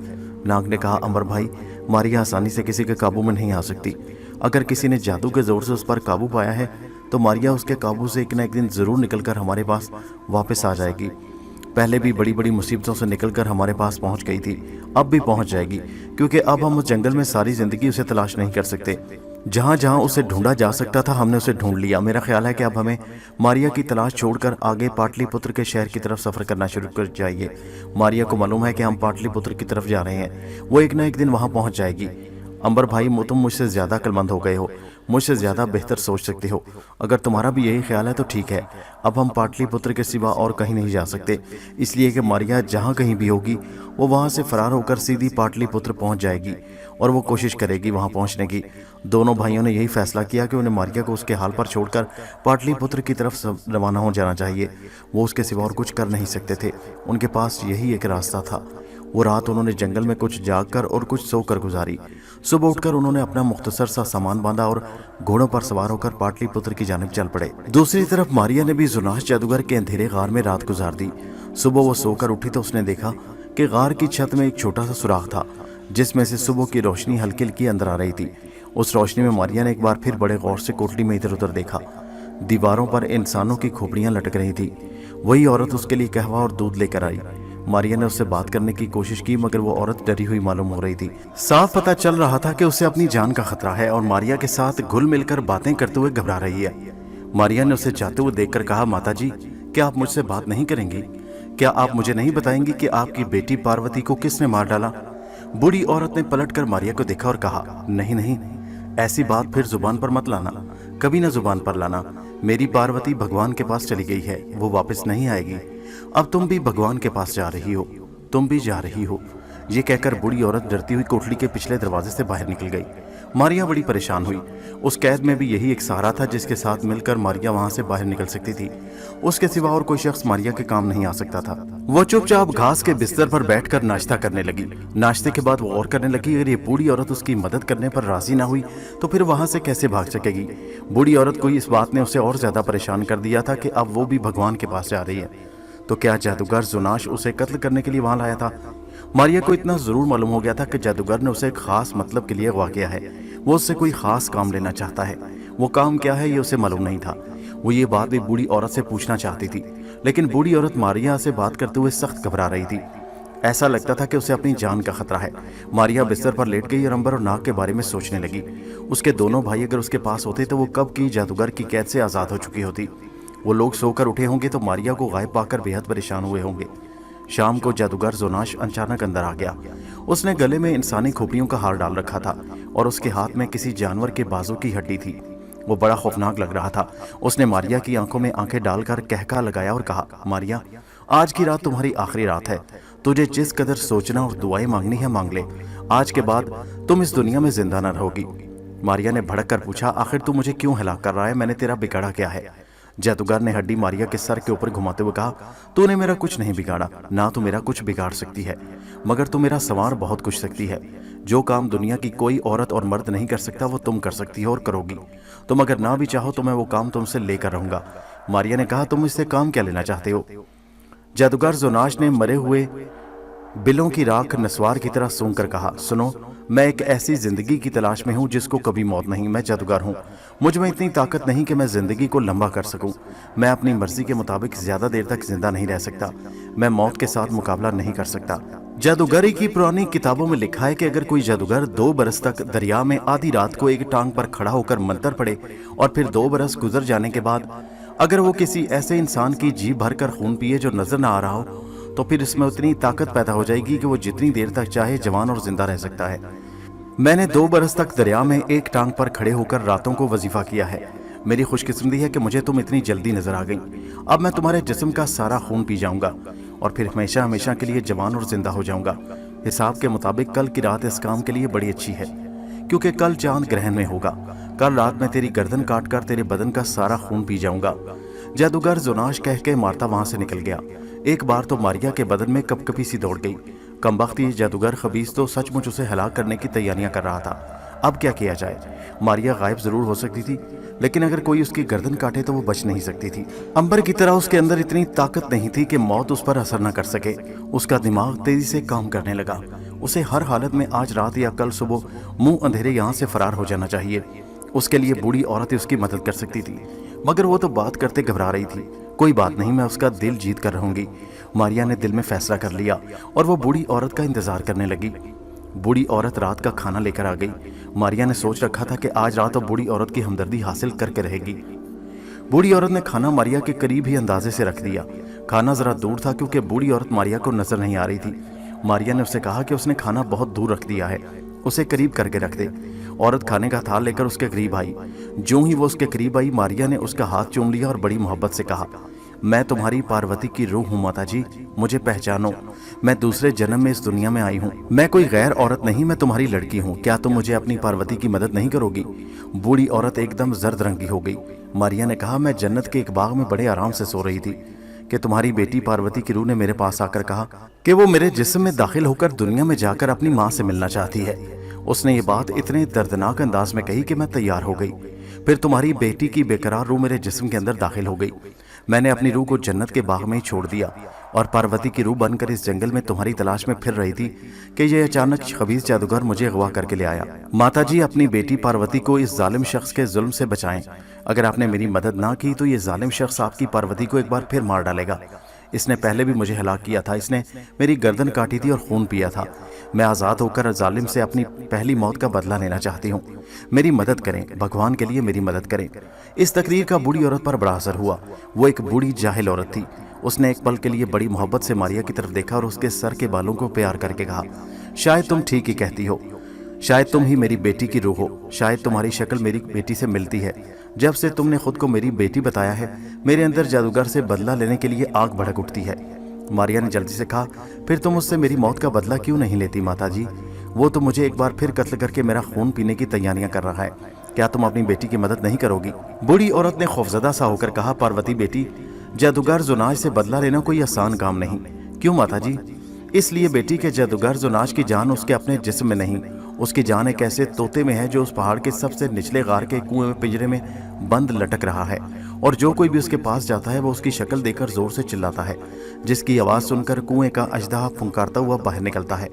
S1: नाग ने कहा, अंबर भाई, मारिया आसानी से किसी के काबू में नहीं आ सकती। अगर किसी ने जादू के जोर से उस पर काबू पाया है तो मारिया उसके काबू से एक न एक दिन जरूर निकलकर हमारे पास वापस आ जाएगी। पहले भी बड़ी बड़ी मुसीबतों से निकलकर हमारे पास पहुंच गई थी, अब भी पहुंच जाएगी, क्योंकि अब हम उस जंगल में सारी जिंदगी उसे तलाश नहीं कर सकते। जहां जहां उसे ढूंढा जा सकता था हमने उसे ढूंढ लिया। मेरा ख्याल है कि अब हमें मारिया की तलाश छोड़कर आगे पाटलिपुत्र के शहर की तरफ सफर करना शुरू कर जाइए। मारिया को मालूम है कि हम पाटलिपुत्र की तरफ जा रहे हैं। वो एक न एक दिन वहां पहुंच जाएगी। अंबर भाई, तुम मुझसे ज्यादा अक्लमंद हो गए हो। मुझ से ज्यादा बेहतर सोच सकते हो। अगर तुम्हारा भी यही ख्याल है तो ठीक है। अब हम पाटलिपुत्र के सिवा और कहीं नहीं जा सकते, इसलिए कि मारिया जहाँ कहीं भी होगी वो वहाँ से फरार होकर सीधी पाटलिपुत्र पहुँच जाएगी और वो कोशिश करेगी वहाँ पहुँचने की। दोनों भाइयों ने यही फैसला किया कि उन्हें मारिया को उसके हाल पर छोड़कर पाटलिपुत्र की तरफ रवाना हो जाना चाहिए। वो उसके सिवा और कुछ कर नहीं सकते थे, उनके पास यही एक रास्ता था। वो रात उन्होंने जंगल में कुछ जागकर और कुछ सोकर गुजारी। सुबह उठकर उन्होंने अपना मुख्तसर सा सामान बांधा और घोड़ों पर सवार होकर पाटलिपुत्र की जानिब चल पड़े। दूसरी तरफ मारिया ने भी जुनाश जादूगर के अंधेरे गार में रात गुजार दी। सुबह वो सोकर उठी तो उसने देखा कि गार की छत में एक छोटा सा सुराख था, जिसमें से सुबह की रोशनी हल्की हल्की अंदर आ रही थी। उस रोशनी में मारिया ने एक बार फिर बड़े गौर से कोठरी में इधर उधर देखा। दीवारों पर इंसानों की खोपड़ियां लटक रही थी। वही औरत उसके लिए कहवा और दूध लेकर आई। मारिया ने उससे बात करने की कोशिश की, मगर वो औरत डरी हुई मालूम हो रही थी। साफ पता चल रहा था कि उसे अपनी जान का खतरा है और मारिया के साथ घुल मिलकर बातें करते हुए घबरा रही है। मारिया ने उसे जाते हुए देखकर कहा, माता जी, क्या आप मुझसे बात नहीं करेंगी? क्या आप मुझे नहीं बताएंगी कि आपकी बेटी पार्वती को किसने मार डाला? बूढ़ी औरत ने पलटकर मारिया को देखा और कहा, नहीं नहीं, ऐसी बात फिर जुबान पर मत लाना, कभी ना जुबान पर लाना। मेरी पार्वती भगवान के पास चली गई है, वो वापस नहीं आएगी। अब तुम भी भगवान के पास जा रही हो, तुम भी जा रही हो। ये कहकर बूढ़ी औरत डरती हुई कोठरी के पिछले दरवाजे से बाहर निकल गई। मारिया बड़ी परेशान हुई। उस कैद में भी यही एक सहारा था जिसके साथ मिलकर मारिया वहां से बाहर निकल सकती थी। उसके सिवा और कोई शख्स मारिया के काम नहीं आ सकता था। वो चुपचाप घास के बिस्तर पर बैठकर नाश्ता करने लगी। नाश्ते के बाद वो और करने लगी, अगर ये बूढ़ी औरत उसकी मदद करने पर राजी ना हुई तो फिर वहां से कैसे भाग सकेगी। बूढ़ी औरत को इस बात ने उसे और ज्यादा परेशान कर दिया था कि अब वो भी भगवान के पास जा रही है। तो क्या जादूगर जुनाश उसे कत्ल करने के लिए वहां लाया था? मारिया को इतना जरूर मालूम हो गया था कि जादूगर ने उसे एक खास मतलब के लिए अगवा किया है। वो उससे कोई खास काम लेना चाहता है। वो काम क्या है ये उसे मालूम नहीं था। वो ये बात भी बूढ़ी औरत से पूछना चाहती थी, लेकिन बूढ़ी औरत मारिया से बात करते हुए सख्त घबरा रही थी। ऐसा लगता था कि उसे अपनी जान का खतरा है। मारिया बिस्तर पर लेट गई और अंबर और नाग के बारे में सोचने लगी। उसके दोनों भाई अगर उसके पास होते तो वो कब की जादूगर की कैद से आजाद हो चुकी होती। वो लोग सोकर उठे होंगे तो मारिया को गायब पाकर बेहद परेशान हुए होंगे। शाम को जादूगर जोनाश अचानक अंदर आ गया। उसने गले में इंसानी खोपड़ियों का हार डाल रखा था और उसके हाथ में किसी जानवर के बाजू की हड्डी थी। वो बड़ा खौफनाक लग रहा था। उसने मारिया की आंखों में आंखें डालकर कहका लगाया और कहा, मारिया, आज की रात तुम्हारी आखिरी रात है। तुझे जिस कदर सोचना और दुआएं मांगनी है मांग ले। आज के बाद तुम इस दुनिया में जिंदा न रहोगी। मारिया ने भड़क कर पूछा, आखिर तू मुझे क्यों हलाक कर रहा है? मैंने तेरा बिगाड़ा क्या है? जादूगर ने हड्डी मारिया के सर के ऊपर घुमाते हुए कहा, तूने मेरा कुछ नहीं बिगाड़ा, ना तू मेरा कुछ बिगाड़ सकती है, मगर तू मेरा संवार बहुत कुछ सकती है। जो काम दुनिया की कोई औरत और मर्द नहीं कर सकता वो तुम कर सकती हो और करोगी। तुम अगर ना भी चाहो तो मैं वो काम तुमसे लेकर रहूंगा। मारिया ने कहा, तुम इससे काम क्या लेना चाहते हो? जादूगर जोनाश ने मरे हुए बिलों की राख नस्वार की तरह सूंघ कर कहा, सुनो, मैं एक ऐसी जिंदगी की तलाश में हूँ जिसको कभी मौत नहीं। मैं जादूगर हूँ, मुझ में इतनी ताकत नहीं कि मैं जिंदगी को लंबा कर सकूं। मैं अपनी मर्जी के मुताबिक ज्यादा देर तक जिंदा नहीं रह सकता। मैं मौत के साथ मुकाबला नहीं कर सकता। जादूगरी की पुरानी किताबों में लिखा है कि अगर कोई जादूगर 2 बरस तक दरिया में आधी रात को एक टांग पर खड़ा होकर मंत्र पढ़े और फिर 2 बरस गुजर जाने के बाद अगर वो किसी ऐसे इंसान की जी भर कर खून पिए जो नजर ना आ रहा हो, तो फिर इसमें उतनी ताकत पैदा हो जाएगी कि वो जितनी देर तक चाहे जवान और जिंदा रह सकता है। मैंने 2 बरस तक दरिया में एक टांग पर खड़े होकर रातों को वजीफा किया है। मेरी खुशकिस्मती है कि मुझे तुम इतनी जल्दी नजर आ गई। अब मैं तुम्हारे जिस्म का सारा खून पी जाऊंगा और फिर हमेशा हमेशा के लिए जवान और जिंदा हो जाऊंगा। हिसाब के मुताबिक कल की रात इस काम के लिए बड़ी अच्छी है, क्योंकि कल चांद ग्रहण में होगा। कल रात मैं तेरी गर्दन काट कर तेरे बदन का सारा खून पी जाऊंगा। जादूगर जोनाश कह के मारता वहां से निकल गया। एक बार तो मारिया के बदन में कपकपी सी दौड़ गई। कमबख्त ये जादूगर खबीस तो सचमुच उसे हलाक करने की तैयारियां कर रहा था। अब क्या किया जाए? मारिया गायब जरूर हो सकती थी, लेकिन अगर कोई उसकी गर्दन काटे तो वो बच नहीं सकती थी। अंबर की तरह उसके अंदर इतनी ताकत नहीं थी कि मौत उस पर असर न कर सके। उसका दिमाग तेजी से काम करने लगा। उसे हर हालत में आज रात या कल सुबह मुंह अंधेरे यहाँ से फरार हो जाना चाहिए। उसके लिए बूढ़ी औरत उसकी मदद कर सकती थी, मगर वो तो बात करते घबरा रही थी। कोई बात नहीं, मैं उसका दिल जीत कर रहूंगी। मारिया ने दिल में फैसला कर लिया और वो बूढ़ी औरत का इंतजार करने लगी। बूढ़ी औरत रात का खाना लेकर आ गई। मारिया ने सोच रखा था कि आज रात वो बूढ़ी औरत की हमदर्दी हासिल करके रहेगी। बूढ़ी औरत ने खाना मारिया के करीब ही अंदाजे से रख दिया। खाना जरा दूर था क्योंकि बूढ़ी औरत मारिया को नजर नहीं आ रही थी। मारिया ने उससे कहा कि उसने खाना बहुत दूर रख दिया है। उसे करीब करके रख दे। औरत खाने का थाल लेकर उसके करीब आई। जो ही वो उसके करीब आई, मारिया ने उसका हाथ चूम लिया और बड़ी मोहब्बत से कहा, मैं तुम्हारी पार्वती की रूह हूँ माता जी, मुझे पहचानो। मैं दूसरे जन्म में इस दुनिया में आई हूँ। मैं कोई गैर औरत नहीं, मैं तुम्हारी लड़की हूँ। क्या तुम मुझे अपनी पार्वती की मदद नहीं करोगी? बूढ़ी औरत एकदम जर्द रंग की हो गई। मारिया ने कहा, मैं जन्नत के एक बाग में बड़े आराम से सो रही थी कि तुम्हारी बेटी पार्वती की रूह ने मेरे पास आकर कहा कि वो मेरे जिस्म में दाखिल होकर दुनिया में जाकर अपनी माँ से मिलना चाहती है। उसने ये बात इतने दर्दनाक अंदाज में कही कि मैं तैयार हो गई। फिर तुम्हारी बेटी की बेकरार रूह मेरे जिस्म के अंदर दाखिल हो गई। मैंने अपनी रूह को जन्नत के बाग में ही छोड़ दिया और पार्वती की रूह बनकर इस जंगल में तुम्हारी तलाश में फिर रही थी कि ये अचानक खबीस जादूगर मुझे अगवा करके ले आया। माता जी, अपनी बेटी पार्वती को इस जालिम शख्स के जुल्म से बचाएं। अगर आपने मेरी मदद ना की तो ये जालिम शख्स आपकी पार्वती को एक बार फिर मार डालेगा। इसने पहले भी मुझे हलाक किया था। इसने मेरी गर्दन काटी थी और खून पिया था। मैं आज़ाद होकर जालिम से अपनी पहली मौत का बदला लेना चाहती हूँ। मेरी मदद करें, भगवान के लिए मेरी मदद करें। इस तकरीर का बूढ़ी औरत पर बड़ा असर हुआ। वो एक बूढ़ी जाहिल औरत थी। उसने एक पल के लिए बड़ी मोहब्बत से मारिया की तरफ देखा और उसके सर के बालों को प्यार करके कहा, शायद तुम ठीक ही कहती हो, शायद तुम ही मेरी बेटी की रूह हो, शायद तुम्हारी शक्ल मेरी बेटी से मिलती है। जब से तुमने खुद को मेरी बेटी बताया है, मेरे अंदर जादूगर से बदला लेने के लिए आग भड़क उठती है। मारिया ने जल्दी से कहा, फिर तुम उससे मेरी मौत का बदला क्यों नहीं लेती माता जी? वो तो मुझे एक बार फिर कत्ल करके मेरा खून पीने की तैयारियां कर रहा है। क्या तुम अपनी बेटी की मदद नहीं करोगी? बूढ़ी औरत ने खौफजदा सा होकर कहा, पार्वती बेटी, जादूगर जुनाज से बदला लेना कोई आसान काम नहीं। क्यों माता जी? इसलिए बेटी के जादूगर जुनाज की जान उसके अपने जिस्म में नहीं, उसकी जान एक ऐसे तोते में है जो उस पहाड़ के सबसे निचले गार के कुएं में पिंजरे में बंद लटक रहा है। और जो कोई भी उसके पास जाता है वो उसकी शक्ल देखकर जोर से चिल्लाता है, जिसकी आवाज़ सुनकर कुएं का अजदहा फुंकारता हुआ बाहर निकलता है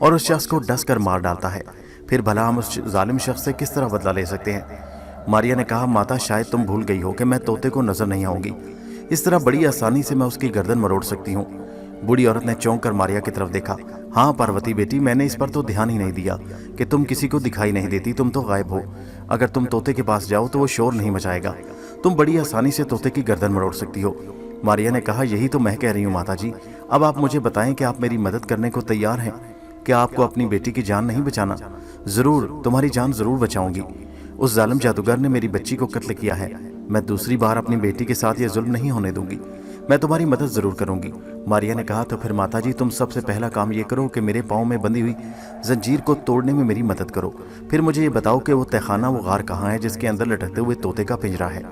S1: और उस शख्स को डस कर मार डालता है। फिर भला हम उस जालिम शख्स से किस तरह बदला ले सकते हैं? मारिया ने कहा, माता, शायद तुम भूल गई हो कि मैं तोते को नजर नहीं आऊंगी। इस तरह बड़ी आसानी से मैं उसकी गर्दन मरोड़ सकती हूँ। बूढ़ी औरत ने चौंक कर मारिया की तरफ देखा। हाँ पार्वती बेटी, मैंने इस पर तो ध्यान ही नहीं दिया कि तुम किसी को दिखाई नहीं देती, तुम तो गायब हो। अगर तुम तोते के पास जाओ तो वो शोर नहीं मचाएगा, तुम बड़ी आसानी से तोते की गर्दन मरोड़ सकती हो। मारिया ने कहा, यही तो मैं कह रही हूँ माता जी। अब आप मुझे बताएं कि आप मेरी मदद करने को तैयार हैं? क्या आपको अपनी बेटी की जान नहीं बचाना? जरूर, तुम्हारी जान जरूर बचाऊंगी। उस जालिम जादूगर ने मेरी बच्ची को कत्ल किया है। मैं दूसरी बार अपनी बेटी के साथ ये जुल्म नहीं होने दूंगी। मैं तुम्हारी मदद जरूर करूंगी। मारिया ने कहा, तो फिर माता जी, तुम सबसे पहला काम ये करो कि मेरे पाँव में बंधी हुई जंजीर को तोड़ने में मेरी मदद करो। फिर मुझे ये बताओ कि वो तहखाना, वो गार कहाँ है जिसके अंदर लटकते हुए तोते का पिंजरा है?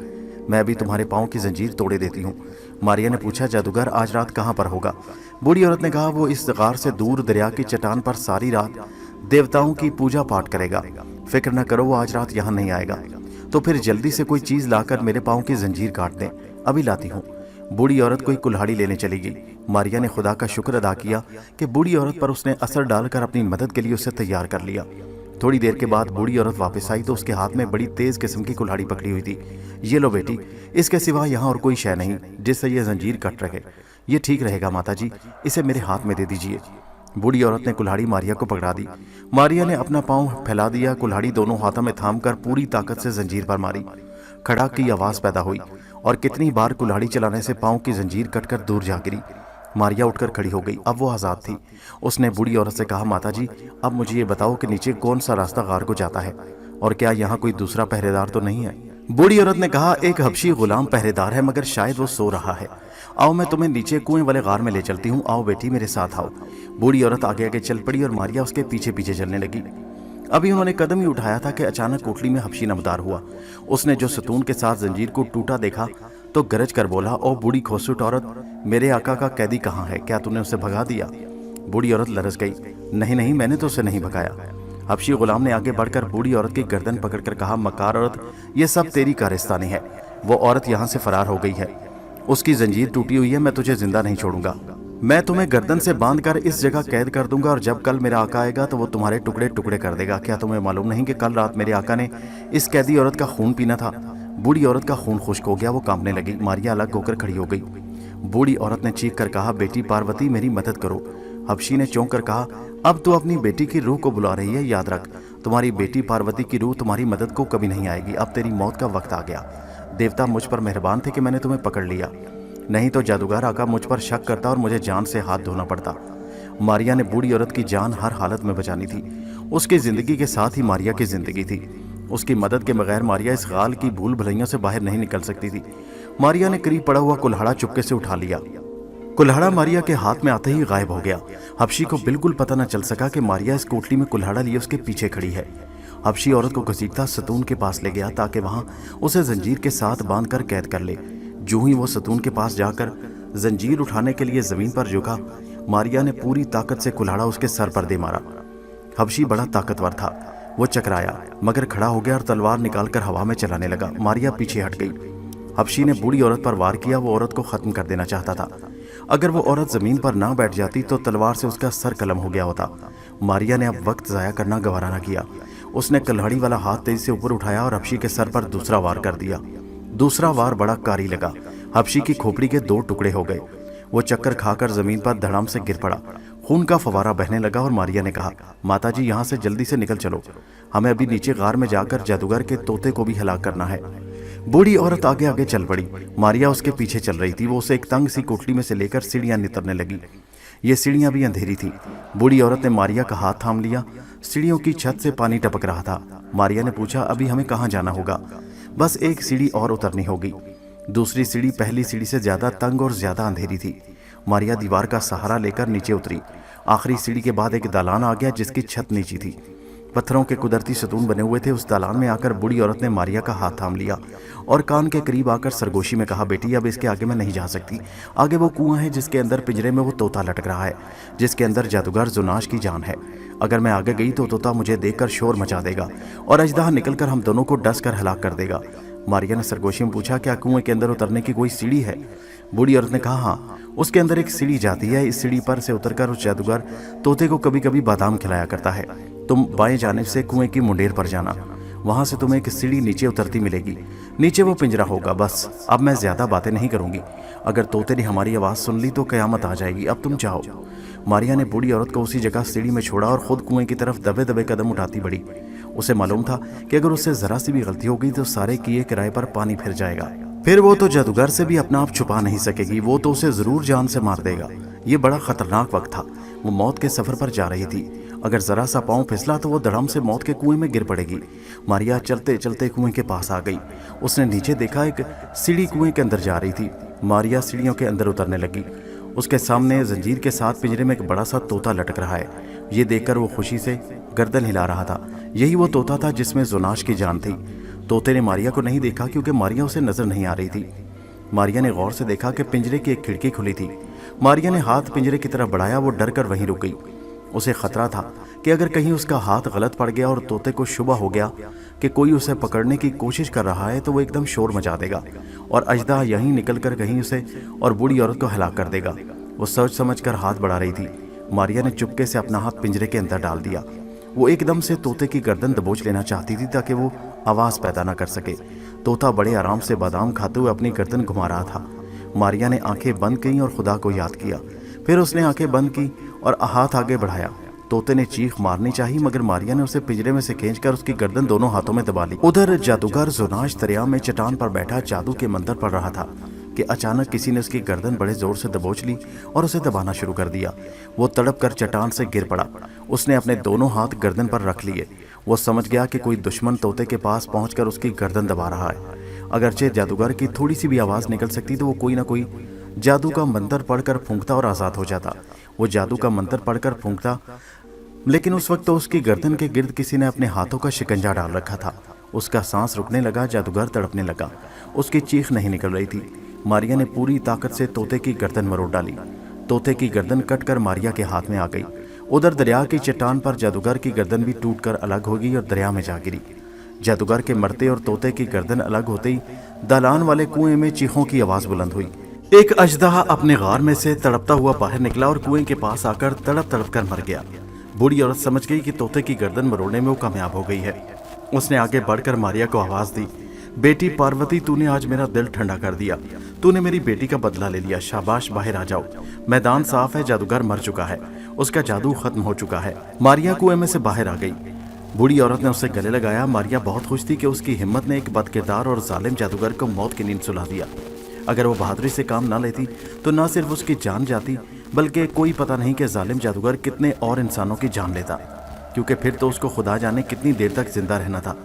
S1: मैं अभी तुम्हारे पाँव की जंजीर तोड़े देती हूँ। मारिया ने पूछा, जादूगर आज रात कहाँ पर होगा? बूढ़ी औरत ने कहा, वो इस गार से दूर दरिया की चट्टान पर सारी रात देवताओं की पूजा पाठ करेगा। फिक्र न करो, वो आज रात यहाँ नहीं आएगा। तो फिर जल्दी से कोई चीज लाकर मेरे पाँव की जंजीर काट दें, अभी लाती हूँ। बूढ़ी औरत कोई कुल्हाड़ी लेने चली गई। मारिया ने खुदा का शुक्र अदा किया कि बूढ़ी औरत पर उसने असर डालकर अपनी मदद के लिए उसे तैयार कर लिया। थोड़ी देर के बाद बूढ़ी औरत वापस आई तो उसके हाथ में बड़ी तेज किस्म की कुल्हाड़ी पकड़ी हुई थी। ये लो बेटी, इसके सिवा यहाँ और कोई शय नहीं जिससे ये जंजीर कट रहे। ये ठीक रहेगा माता जी, इसे मेरे हाथ में दे दीजिए। बूढ़ी औरत ने कुल्हाड़ी मारिया को पकड़ा दी। मारिया ने अपना पाँव फैला दिया, कुल्हाड़ी दोनों हाथों में थामकर पूरी ताकत से जंजीर पर मारी। खड़ाक की आवाज पैदा हुई और कितनी बार कुल्हाड़ी चलाने से पाँव की जंजीर कटकर दूर जा गिरी। मारिया उठकर खड़ी हो गई। अब वो आज़ाद थी। उसने बूढ़ी औरत से कहा, माता जी, अब मुझे ये बताओ कि नीचे कौन सा रास्ता गार को जाता है और क्या यहाँ कोई दूसरा पहरेदार तो नहीं है? बूढ़ी औरत ने कहा, एक हबशी गुलाम पहरेदार है, मगर शायद वो सो रहा है। आओ मैं तुम्हें नीचे कुएं वाले गार में ले चलती हूँ। आओ बेटी, मेरे साथ आओ। बूढ़ी औरत आगे आगे चल पड़ी और मारिया उसके पीछे पीछे चलने लगी। अभी उन्होंने कदम ही उठाया था कि अचानक कोठली में हबशी नमदार हुआ। उसने जो सतून के साथ जंजीर को टूटा देखा तो गरज कर बोला, ओ बूढ़ी खोसूट औरत, मेरे आका का कैदी कहाँ है? क्या तूने उसे भगा दिया? बूढ़ी औरत लरस गई। नहीं नहीं, मैंने तो उसे नहीं भगाया। हबशी गुलाम ने आगे बढ़कर बूढ़ी औरत की गर्दन पकड़कर कहा, मकार औरत, ये सब तेरी कारस्तानी है। वो औरत यहाँ से फरार हो गई है, उसकी जंजीर टूटी हुई है। मैं तुझे जिंदा नहीं छोड़ूंगा। मैं तुम्हें गर्दन से बांधकर इस जगह कैद कर दूंगा और जब कल मेरा आका आएगा तो वो तुम्हारे टुकड़े टुकड़े कर देगा। क्या तुम्हें मालूम नहीं कि कल रात मेरे आका ने इस कैदी औरत का खून पीना था? बूढ़ी औरत का खून खुश्क हो गया, वो कांपने लगी। मारिया अलग होकर खड़ी हो गई। बूढ़ी औरत ने चीख कर कहा, बेटी पार्वती, मेरी मदद करो। हबशी ने चौंक कर कहा, अब तू अपनी बेटी की रूह को बुला रही है? याद रख, तुम्हारी बेटी पार्वती की रूह तुम्हारी मदद को कभी नहीं आएगी। अब तेरी मौत का वक्त आ गया। देवता मुझ पर मेहरबान थे कि मैंने तुम्हें पकड़ लिया, नहीं तो जादूगर आका मुझ पर शक करता और मुझे जान से हाथ धोना पड़ता। मारिया ने बूढ़ी औरत की जान हर हालत में बचानी थी। उसकी जिंदगी के साथ ही मारिया की जिंदगी थी। उसकी मदद के बगैर मारिया इस गाल की भूल भुलैयों से बाहर नहीं निकल सकती थी। मारिया ने करीब पड़ा हुआ कुल्हाड़ा चुपके से उठा लिया। कुल्हाड़ा मारिया के हाथ में आते ही गायब हो गया। हबशी को बिल्कुल पता न चल सका कि मारिया इस कोठली में कुल्हाड़ा लिए उसके पीछे खड़ी है। हबशी औरत को घसीटता सतून के पास ले गया ताकि वहां उसे जंजीर के साथ बांधकर कैद कर ले। जो ही वो सतून के पास जाकर जंजीर उठाने के लिए जमीन पर झुका, मारिया ने पूरी ताकत से कुल्हाड़ा उसके सर पर दे मारा। हबशी बड़ा ताकतवर था। वो चकराया मगर खड़ा हो गया और तलवार निकालकर हवा में चलाने लगा। मारिया पीछे हट गई। हबशी ने बूढ़ी औरत पर वार किया। वो औरत को खत्म कर देना चाहता था। अगर वो औरत जमीन पर ना बैठ जाती तो तलवार से उसका सर कलम हो गया होता। मारिया ने अब वक्त जाया करना गवारा न किया। उसने कुल्हाड़ी वाला हाथ तेजी से ऊपर उठाया और हबशी के सर पर दूसरा वार कर दिया। दूसरा वार बड़ा कारी लगा। हबशी की खोपड़ी के 2 टुकड़े हो गए। वो चक्कर खाकर जमीन पर धड़ाम से गिर पड़ा। खून का फवारा बहने लगा और मारिया ने कहा, माताजी यहाँ से जल्दी से निकल चलो, हमें अभी नीचे गार में जाकर जादूगर के तोते को भी हलाक करना है। बूढ़ी औरत आगे आगे चल पड़ी। मारिया उसके पीछे चल रही थी। वो उसे एक तंग सी कोठली में से लेकर सीढ़ियां नितरने लगी। ये सीढ़ियां भी अंधेरी थी। बूढ़ी औरत ने मारिया का हाथ थाम लिया। सीढ़ियों की छत से पानी टपक रहा था। मारिया ने पूछा, अभी हमें कहाँ जाना होगा? बस एक सीढ़ी और उतरनी होगी। दूसरी सीढ़ी पहली सीढ़ी से ज्यादा तंग और ज्यादा अंधेरी थी। मारिया दीवार का सहारा लेकर नीचे उतरी। आखिरी सीढ़ी के बाद एक दालान आ गया जिसकी छत नीची थी। पत्थरों के कुदरती सतून बने हुए थे। उस दालान में आकर बूढ़ी औरत ने मारिया का हाथ थाम लिया और कान के करीब आकर सरगोशी में कहा, बेटी अब इसके आगे मैं नहीं जा सकती। आगे वो कुआं है जिसके अंदर पिंजरे में वो तोता लटक रहा है, जिसके अंदर जादूगर जुनाश की जान है। अगर मैं आगे गई तो तोता मुझे देखकर शोर मचा देगा और अजदहा निकलकर हम दोनों को डस कर हलाक कर देगा। मारिया ने सरगोशी में पूछा, क्या कुएं के अंदर उतरने की कोई सीढ़ी है? बूढ़ी औरत ने कहा, हाँ, उसके अंदर एक सीढ़ी जाती है। इस सीढ़ी पर से उतरकर उस जादूगर तोते को कभी कभी बादाम खिलाया करता है। तुम बाएं जानिब से कुएं की मुंडेर पर जाना, वहां से तुम्हें एक सीढ़ी नीचे उतरती मिलेगी। नीचे वो पिंजरा होगा। बस अब मैं ज्यादा बातें नहीं करूंगी। अगर तोते ने हमारी आवाज सुन ली तो कयामत आ जाएगी। अब तुम जाओ। मारिया ने बूढ़ी औरत को उसी जगह सीढ़ी में छोड़ा और खुद कुएं की तरफ दबे दबे कदम उठाती बढ़ी। उसे मालूम था कि अगर उससे जरा सी भी गलती हो गई तो सारे किए किराए पर पानी फिर जाएगा। फिर वो तो जादूगर से भी अपना आप छुपा नहीं सकेगी। वो तो उसे जरूर जान से मार देगा। ये बड़ा खतरनाक वक्त था। वो मौत के सफर पर जा रही थी। अगर जरा सा पांव फिसला तो वो धड़म से मौत के कुएं में गिर पड़ेगी। मारिया चलते चलते कुएं के पास आ गई। उसने नीचे देखा, एक सीढ़ी कुएं के अंदर जा रही थी। मारिया सीढ़ियों के अंदर उतरने लगी। उसके सामने जंजीर के साथ पिंजरे में एक बड़ा सा तोता लटक रहा है। ये देखकर वो खुशी से गर्दन हिला रहा था। यही वो तोता था जिसमें जुनाश की जान थी। तोते ने मारिया को नहीं देखा क्योंकि मारिया उसे नजर नहीं आ रही थी। मारिया ने गौर से देखा कि पिंजरे की एक खिड़की खुली थी। मारिया ने हाथ पिंजरे की तरफ बढ़ाया। वो डर कर वहीं रुक गई। उसे खतरा था कि अगर कहीं उसका हाथ गलत पड़ गया और तोते को शुबा हो गया कि कोई उसे पकड़ने की कोशिश कर रहा है तो वो एकदम शोर मचा देगा और अजदा यहीं निकलकर कहीं उसे और बूढ़ी औरत को हलाक कर देगा। वो सोच समझ कर हाथ बढ़ा रही थी। मारिया ने चुपके से अपना हाथ पिंजरे के अंदर डाल दिया। वो एकदम से तोते की गर्दन दबोच लेना चाहती थी ताकि वो आवाज पैदा न कर सके। तोता बड़े आराम से बादाम खाते हुए अपनी गर्दन घुमा रहा था। मारिया ने आंखें बंद की और खुदा को याद किया। फिर उसने आंखें बंद की और हाथ आगे बढ़ाया। तोते ने चीख मारनी चाहिए मगर मारिया ने उसे पिंजरे में से खींचकर उसकी गर्दन दोनों हाथों में दबा ली। उधर जादूगर जुनाश दरिया में चट्टान पर बैठा जादू के मंत्र पढ़ रहा था कि अचानक किसी ने उसकी गर्दन बड़े जोर से दबोच ली और उसे दबाना शुरू कर दिया। वो तड़प कर चट्टान से गिर पड़ा। उसने अपने दोनों हाथ गर्दन पर रख लिए। वो समझ गया कि कोई दुश्मन तोते के पास पहुंचकर उसकी गर्दन दबा रहा है। अगरचे जादूगर की थोड़ी सी भी आवाज निकल सकती तो वो कोई ना कोई जादू का मंत्र पढ़कर फूंकता और आजाद हो जाता। वो जादू का मंत्र पढ़कर फूंकता, लेकिन उस वक्त तो उसकी गर्दन के गिर्द किसी ने अपने हाथों का शिकंजा डाल रखा था। उसका सांस रुकने लगा। जादूगर तड़पने लगा। उसकी चीख नहीं निकल रही थी। मारिया ने पूरी ताकत से तोते की गर्दन मरोड़ डाली। तोते की गर्दन कटकर मारिया के हाथ में आ गई। उधर दरिया की चट्टान पर जादूगर की गर्दन भी टूटकर अलग हो गई और दरिया में जा गिरी। जादूगर के मरते और तोते की गर्दन अलग होते ही दालान वाले कुएं में चीखों की आवाज बुलंद हुई। एक अजदहा अपने गार में से तड़पता हुआ बाहर निकला और कुएं के पास आकर तड़प तड़प कर मर गया। बूढ़ी औरत समझ गई कि तोते की गर्दन मरोड़ने में वो कामयाब हो गई है। उसने आगे बढ़कर मारिया को आवाज दी, बेटी पार्वती, तूने आज मेरा दिल ठंडा कर दिया। तूने मेरी बेटी का बदला ले लिया। शाबाश, बाहर आ जाओ। मैदान साफ है। जादूगर मर चुका है। उसका जादू खत्म हो चुका है। मारिया कुएं में से बाहर आ गई। बूढ़ी औरत ने उसे गले लगाया। मारिया बहुत खुश थी कि उसकी हिम्मत ने एक बदकिरदार और जालिम जादूगर को मौत की नींद सुला दिया। अगर वो बहादुरी से काम ना लेती तो न सिर्फ उसकी जान जाती बल्कि कोई पता नहीं कि जालिम जादूगर कितने और इंसानों की जान लेता, क्योंकि फिर तो उसको खुदा जाने कितनी देर तक जिंदा रहना था।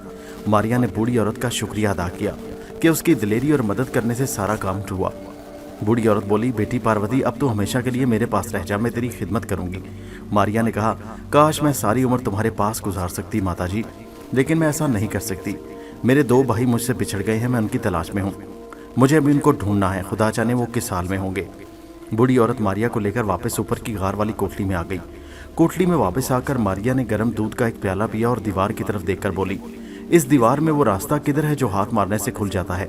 S1: मारिया ने बूढ़ी औरत का शुक्रिया अदा किया कि उसकी दिलेरी और मदद करने से सारा काम हुआ। बूढ़ी औरत बोली, बेटी पार्वती, अब तो हमेशा के लिए मेरे पास रह जा, मैं तेरी खिदमत करूंगी। मारिया ने कहा, काश मैं सारी उम्र तुम्हारे पास गुजार सकती माता जी, लेकिन मैं ऐसा नहीं कर सकती। मेरे 2 भाई मुझसे बिछड़ गए हैं, मैं उनकी तलाश में हूँ। मुझे अभी उनको ढूंढना है, खुदा जाने वो किस हाल में होंगे। बूढ़ी औरत मारिया को लेकर वापस ऊपर की गार वाली कोठली में आ गई। कोठली में वापस आकर मारिया ने गर्म दूध का एक प्याला पिया और दीवार की तरफ देखकर बोली, इस दीवार में वो रास्ता किधर है जो हाथ मारने से खुल जाता है?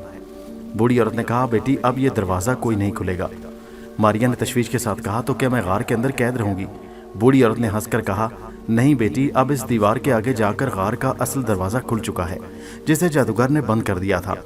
S1: बूढ़ी औरत ने कहा, बेटी अब ये दरवाज़ा कोई नहीं खुलेगा। मारिया ने तशवीश के साथ कहा, तो क्या मैं गार के अंदर कैद रहूंगी? बूढ़ी औरत ने हंसकर कहा, नहीं बेटी, अब इस दीवार के आगे जाकर गार का असल दरवाज़ा खुल चुका है, जिसे जादूगर ने बंद कर दिया था।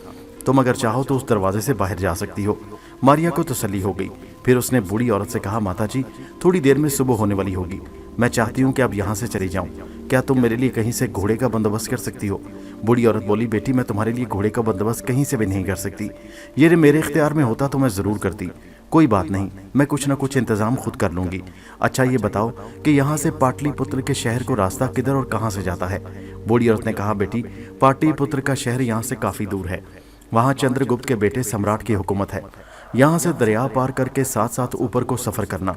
S1: तुम अगर चाहो तो उस दरवाजे से बाहर जा सकती हो। मारिया को तसल्ली हो गई। फिर उसने बूढ़ी औरत से कहा, माता जी, थोड़ी देर में सुबह होने वाली होगी, मैं चाहती हूँ कि अब यहाँ से चली जाऊँ। क्या तुम मेरे लिए कहीं से घोड़े का बंदोबस्त कर सकती हो? बूढ़ी औरत बोली, बेटी, मैं तुम्हारे लिए घोड़े का बंदोबस्त कहीं से भी नहीं कर सकती। ये मेरे इख्तियार में होता तो मैं ज़रूर करती। कोई बात नहीं, मैं कुछ ना कुछ इंतज़ाम खुद कर लूँगी। अच्छा ये बताओ कि यहाँ से पाटलिपुत्र के शहर को रास्ता किधर और कहाँ से जाता है? बूढ़ी औरत ने कहा, बेटी, पाटलिपुत्र का शहर यहाँ से काफ़ी दूर है। वहाँ चंद्रगुप्त के बेटे सम्राट की हुकूमत है। यहाँ से दरिया पार करके साथ साथ ऊपर को सफ़र करना।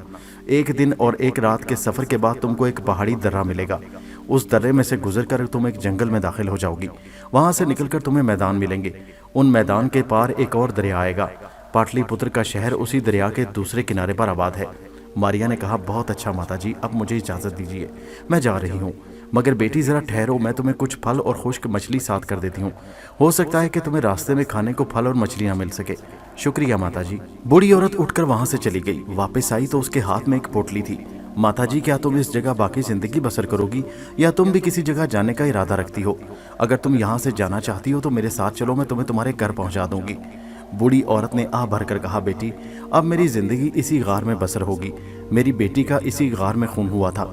S1: 1 दिन और 1 रात के सफ़र के बाद तुमको एक पहाड़ी दर्रा मिलेगा। उस दर्रे में से गुजर कर तुम एक जंगल में दाखिल हो जाओगी। वहाँ से निकलकर तुम्हें मैदान मिलेंगे। उन मैदान के पार एक और दरिया आएगा। पाटलिपुत्र का शहर उसी दरिया के दूसरे किनारे पर आबाद है। मारिया ने कहा, बहुत अच्छा माता जी, अब मुझे इजाज़त दीजिए, मैं जा रही हूँ। मगर बेटी ज़रा ठहरो, मैं तुम्हें कुछ फल और खुश्क मछली साथ कर देती हूँ। हो सकता है कि तुम्हें रास्ते में खाने को फल और मछली ना मिल सके। शुक्रिया माता जी। बूढ़ी औरत उठकर वहाँ से चली गई। वापस आई तो उसके हाथ में एक पोटली थी। माता जी, क्या तुम इस जगह बाकी ज़िंदगी बसर करोगी या तुम भी किसी जगह जाने का इरादा रखती हो? अगर तुम यहाँ से जाना चाहती हो तो मेरे साथ चलो, मैं तुम्हें तुम्हारे घर पहुँचा दूँगी। बूढ़ी औरत ने आह भर कर कहा, बेटी, अब मेरी ज़िंदगी इसी गार में बसर होगी। मेरी बेटी का इसी गार में खून हुआ था,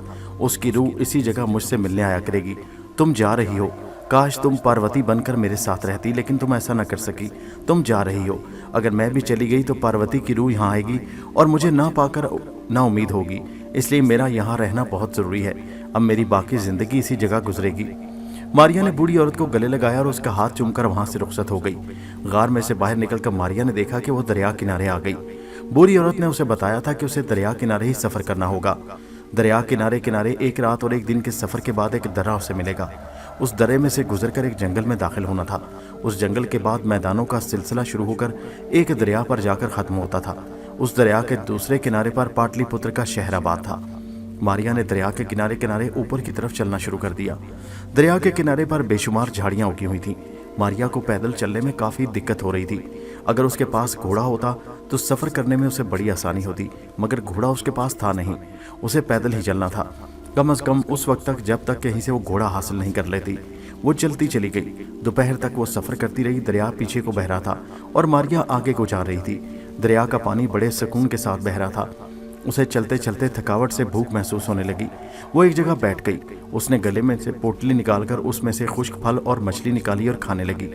S1: उसकी रूह इसी जगह मुझसे मिलने आया करेगी। तुम जा रही हो, काश तुम पार्वती बनकर मेरे साथ रहती, लेकिन तुम ऐसा न कर सकी। तुम जा रही हो। अगर मैं भी चली गई तो पार्वती की रूह यहाँ आएगी और मुझे ना पाकर ना उम्मीद होगी। इसलिए मेरा यहाँ रहना बहुत ज़रूरी है। अब मेरी बाकी ज़िंदगी इसी जगह गुजरेगी। मारिया ने बूढ़ी औरत को गले लगाया और उसका हाथ चूमकर वहाँ से रुखसत हो गई। गार में से बाहर निकलकर मारिया ने देखा कि वो दरिया किनारे आ गई। बूढ़ी औरत ने उसे बताया था कि उसे दरिया किनारे ही सफ़र करना होगा। दरिया किनारे किनारे 1 रात और 1 दिन के सफ़र के बाद एक दर्रा उसे मिलेगा। उस दर्रे में से गुजरकर एक जंगल में दाखिल होना था। उस जंगल के बाद मैदानों का सिलसिला शुरू होकर एक दरिया पर जाकर ख़त्म होता था। उस दरिया के दूसरे किनारे पर पाटलिपुत्र का शहर आबाद था। मारिया ने दरिया के किनारे किनारे ऊपर की तरफ चलना शुरू कर दिया। दरिया के किनारे पर बेशुमार झाड़ियाँ उगी हुई थीं। मारिया को पैदल चलने में काफ़ी दिक्कत हो रही थी। अगर उसके पास घोड़ा होता तो सफ़र करने में उसे बड़ी आसानी होती, मगर घोड़ा उसके पास था नहीं। उसे पैदल ही चलना था, कम से कम उस वक्त तक जब तक कहीं से वो घोड़ा हासिल नहीं कर लेती। वो चलती चली गई। दोपहर तक वो सफ़र करती रही। दरिया पीछे को बह रहा था और मारिया आगे को जा रही थी। दरिया का पानी बड़े सुकून के साथ बह रहा था। उसे चलते चलते थकावट से भूख महसूस होने लगी। वो एक जगह बैठ गई। उसने गले में से पोटली निकालकर उसमें से खुश्क फल और मछली निकाली और खाने लगी।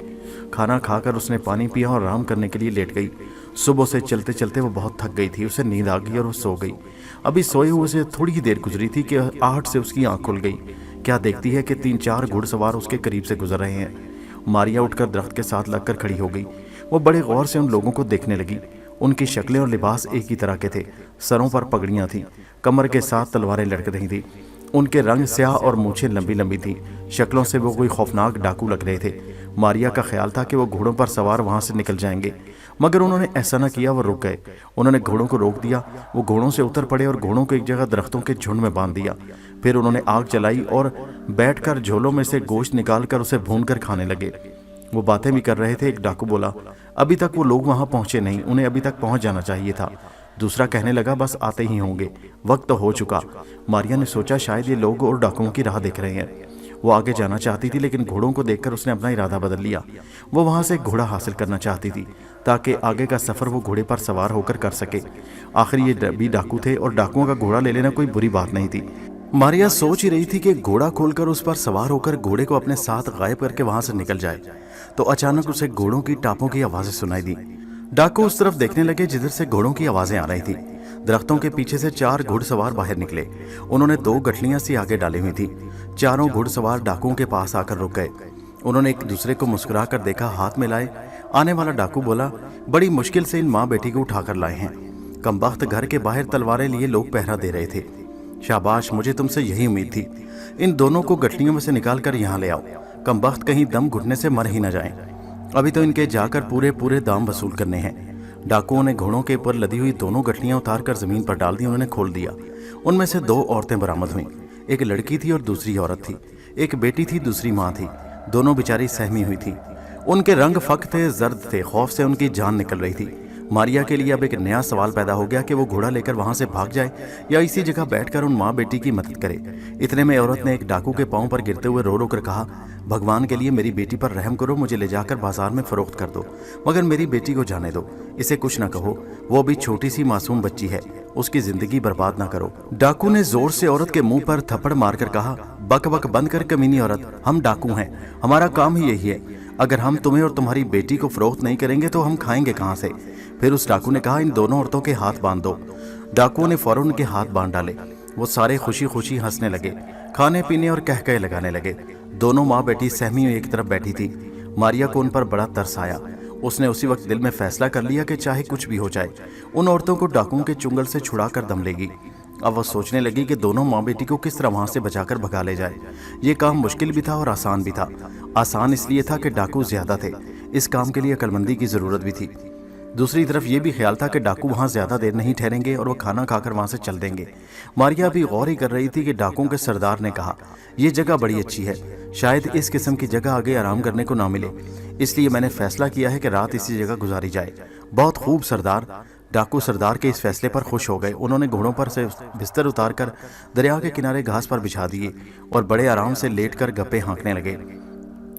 S1: खाना खाकर उसने पानी पिया और आराम करने के लिए लेट गई। सुबह से चलते चलते वो बहुत थक गई थी। उसे नींद आ गई और वो सो गई। अभी सोए हुए से थोड़ी ही देर गुजरी थी कि आहट से उसकी आंख खुल गई। क्या देखती है कि 3-4 घुड़सवार उसके करीब से गुजर रहे हैं। मारिया उठकर दरख्त के साथ लगकर खड़ी हो गई। वो बड़े गौर से उन लोगों को देखने लगी। उनकी शक्लें और लिबास एक ही तरह के थे। सरों पर पगड़ियाँ थीं, कमर के साथ तलवारें लटक रही थीं। उनके रंग स्याह और मूछें लंबी लंबी थीं। शक्लों से वो कोई खौफनाक डाकू लग रहे थे। मारिया का ख्याल था कि वो घोड़ों पर सवार वहाँ से निकल जाएंगे, मगर उन्होंने ऐसा न किया। वो रुक गए। उन्होंने घोड़ों को रोक दिया। वो घोड़ों से उतर पड़े और घोड़ों को एक जगह दरख्तों के झुंड में बांध दिया। फिर उन्होंने आग जलाई और बैठकर झोलों में से गोश्त निकालकर उसे भूनकर खाने लगे। वो बातें भी कर रहे थे। एक डाकू बोला, अभी तक वो लोग वहाँ पहुँचे नहीं, उन्हें अभी तक पहुँच जाना चाहिए था। दूसरा कहने लगा, बस आते ही होंगे, वक्त तो हो चुका। मारिया ने सोचा शायद ये लोग और डाकुओं की राह देख रहे हैं। वो आगे जाना चाहती थी, लेकिन घोड़ों को देखकर उसने अपना इरादा बदल लिया। वो वहाँ से घोड़ा हासिल करना चाहती थी ताकि आगे का सफ़र वो घोड़े पर सवार होकर कर सके। आखिर ये भी डाकू थे और डाकुओं का घोड़ा ले लेना कोई बुरी बात नहीं थी। मारिया सोच ही रही थी कि घोड़ा खोलकर उस पर सवार होकर घोड़े को अपने साथ गायब करके वहाँ से निकल जाए, तो अचानक उसे घोड़ों की टापों की आवाज़ें सुनाई दी। डाकू उस तरफ देखने लगे जिधर से घोड़ों की आवाज़ें आ रही थी। दरख्तों के पीछे से 4 घुड़सवार बाहर निकले। उन्होंने 2 गठलियां सी आगे डाली हुई थी। चारों घुड़सवार डाकुओं के पास आकर रुक गए। उन्होंने एक दूसरे को मुस्कुरा कर देखा, हाथ में लाए। आने वाला डाकू बोला, बड़ी मुश्किल से इन माँ बेटी को उठाकर लाए हैं। कमबख्त घर के बाहर तलवारें लिए लोग पहरा दे रहे थे। शाबाश, मुझे तुमसे यही उम्मीद थी। इन दोनों को गठलियों में से निकाल कर यहाँ ले आओ। कमबख्त कहीं दम घुटने से मर ही न जाएं। अभी तो इनके जाकर पूरे दाम वसूल करने हैं। डाकुओं ने घोड़ों के ऊपर लदी हुई दोनों गठलियां उतारकर जमीन पर डाल दी। उन्होंने खोल दिया। उनमें से 2 औरतें बरामद हुईं। एक लड़की थी और दूसरी औरत थी। एक बेटी थी, दूसरी माँ थी। दोनों बेचारी सहमी हुई थी। उनके रंग फक थे, जर्द थे। खौफ से उनकी जान निकल रही थी। मारिया के लिए अब एक नया सवाल पैदा हो गया कि वो घोड़ा लेकर वहां से भाग जाए या इसी जगह बैठकर उन माँ बेटी की मदद करे। इतने में औरत ने एक डाकू के पांव पर गिरते हुए रो रो कर कहा, भगवान के लिए मेरी बेटी पर रहम करो, मुझे ले जाकर बाजार में फरोख्त कर दो, मगर मेरी बेटी को जाने दो। इसे कुछ न कहो, वो अभी छोटी सी मासूम बच्ची है, उसकी जिंदगी बर्बाद ना करो। डाकू ने जोर से औरत के मुंह पर थप्पड़ मारकर कहा, बक बक बंद कर कमीनी औरत, हम डाकू हैं, हमारा काम ही यही है। अगर हम तुम्हें और तुम्हारी बेटी को फरोख्त नहीं करेंगे तो हम खाएंगे कहाँ से? फिर उस डाकू ने कहा, इन दोनों औरतों के हाथ बांध दो। डाकुओं ने फौरन उनके हाथ बांध डाले। वो सारे खुशी खुशी हंसने लगे, खाने पीने और कहकहे लगाने लगे। दोनों माँ बेटी सहमी हुई एक तरफ बैठी थी। मारिया को उन पर बड़ा तरस आया। उसने उसी वक्त दिल में फैसला कर लिया कि चाहे कुछ भी हो जाए, उन औरतों को डाकुओं के चुंगल से छुड़ाकर दम लेगी। अब वह सोचने लगी कि दोनों माँ बेटी को किस तरह वहां से बचाकर भगा ले जाए। ये काम मुश्किल भी था और आसान भी था। आसान इसलिए था कि डाकू ज्यादा थे, इस काम के लिए अक्लमंदी की जरूरत भी थी। दूसरी तरफ ये भी ख्याल था कि डाकू वहां ज्यादा देर नहीं ठहरेंगे और वो खाना खाकर वहां से चल देंगे। मारिया भी गौर ही कर रही थी कि डाकुओं के सरदार ने कहा, यह जगह बड़ी अच्छी है, शायद इस किस्म की जगह आगे आराम करने को ना मिले, इसलिए मैंने फैसला किया है कि रात इसी जगह गुजारी जाए। बहुत खूब सरदार। डाकू सरदार के इस फैसले पर खुश हो गए। उन्होंने घोड़ों पर से बिस्तर उतारकर दरिया के किनारे घास पर बिछा दिए और बड़े आराम से लेटकर गप्पे हाँकने लगे।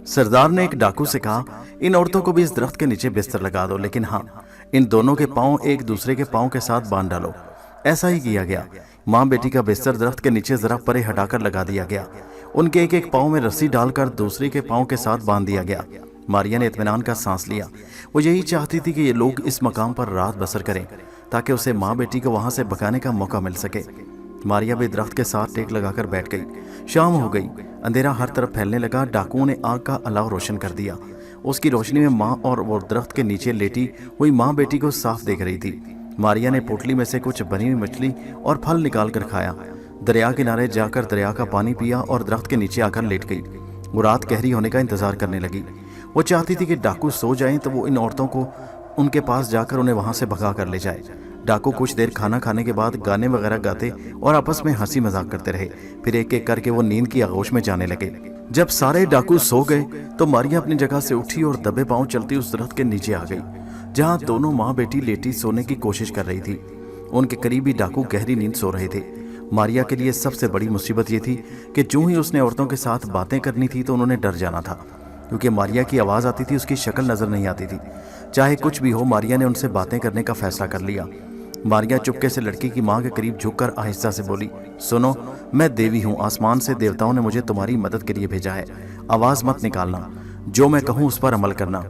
S1: सरदार ने एक डाकू से कहा, इन औरतों को भी इस दरख्त के नीचे बिस्तर लगा दो, लेकिन हाँ, इन दोनों के पांव एक दूसरे के पांव के साथ बांध डालो। ऐसा ही किया गया। माँ बेटी का बिस्तर दरख्त के नीचे जरा परे हटाकर लगा दिया गया। उनके एक एक पांव में रस्सी डालकर दूसरे के पांव के साथ बांध दिया गया। मारिया ने इत्मीनान का सांस लिया। वो यही चाहती थी कि ये लोग इस मकाम पर रात बसर करें ताकि उसे माँ बेटी को वहां से भगाने का मौका मिल सके। मारिया भी दरख्त के साथ टेक लगाकर बैठ गई। शाम हो गई, अंधेरा हर तरफ फैलने लगा। डाकुओं ने आग का अलाव रोशन कर दिया। उसकी रोशनी में माँ और वो दरख्त के नीचे लेटी हुई माँ बेटी को साफ देख रही थी। मारिया ने पोटली में से कुछ बनी हुई मछली और फल निकाल कर खाया। दरिया किनारे जाकर दरिया का पानी पिया और दरख्त के नीचे आकर लेट गई। वो रात गहरी होने का इंतजार करने लगी। वो चाहती थी कि डाकू सो जाएं तो वो इन औरतों को उनके पास जाकर उन्हें वहां से भगा कर ले जाए। डाकू कुछ देर खाना खाने के बाद गाने वगैरह गाते और आपस में हंसी मजाक करते रहे। फिर एक एक करके वो नींद की आगोश में जाने लगे। जब सारे डाकू सो गए तो मारिया अपनी जगह से उठी और दबे पांव चलती उस दरख्त के नीचे आ गई जहां दोनों माँ बेटी लेटी सोने की कोशिश कर रही थी। उनके करीबी डाकू गहरी नींद सो रहे थे। मारिया के लिए सबसे बड़ी मुसीबत ये थी कि जो ही उसने औरतों के साथ बातें करनी थी तो उन्होंने डर जाना था, क्योंकि मारिया की आवाज़ आती थी, उसकी शक्ल नजर नहीं आती थी। चाहे कुछ भी हो, मारिया ने उनसे बातें करने का फैसला कर लिया। मारिया चुपके से लड़की की माँ के करीब झुककर आहिस्ता से बोली, सुनो, मैं देवी हूँ, आसमान से देवताओं ने मुझे तुम्हारी मदद के लिए भेजा है। आवाज़ मत निकालना, जो मैं कहूँ उस पर अमल करना।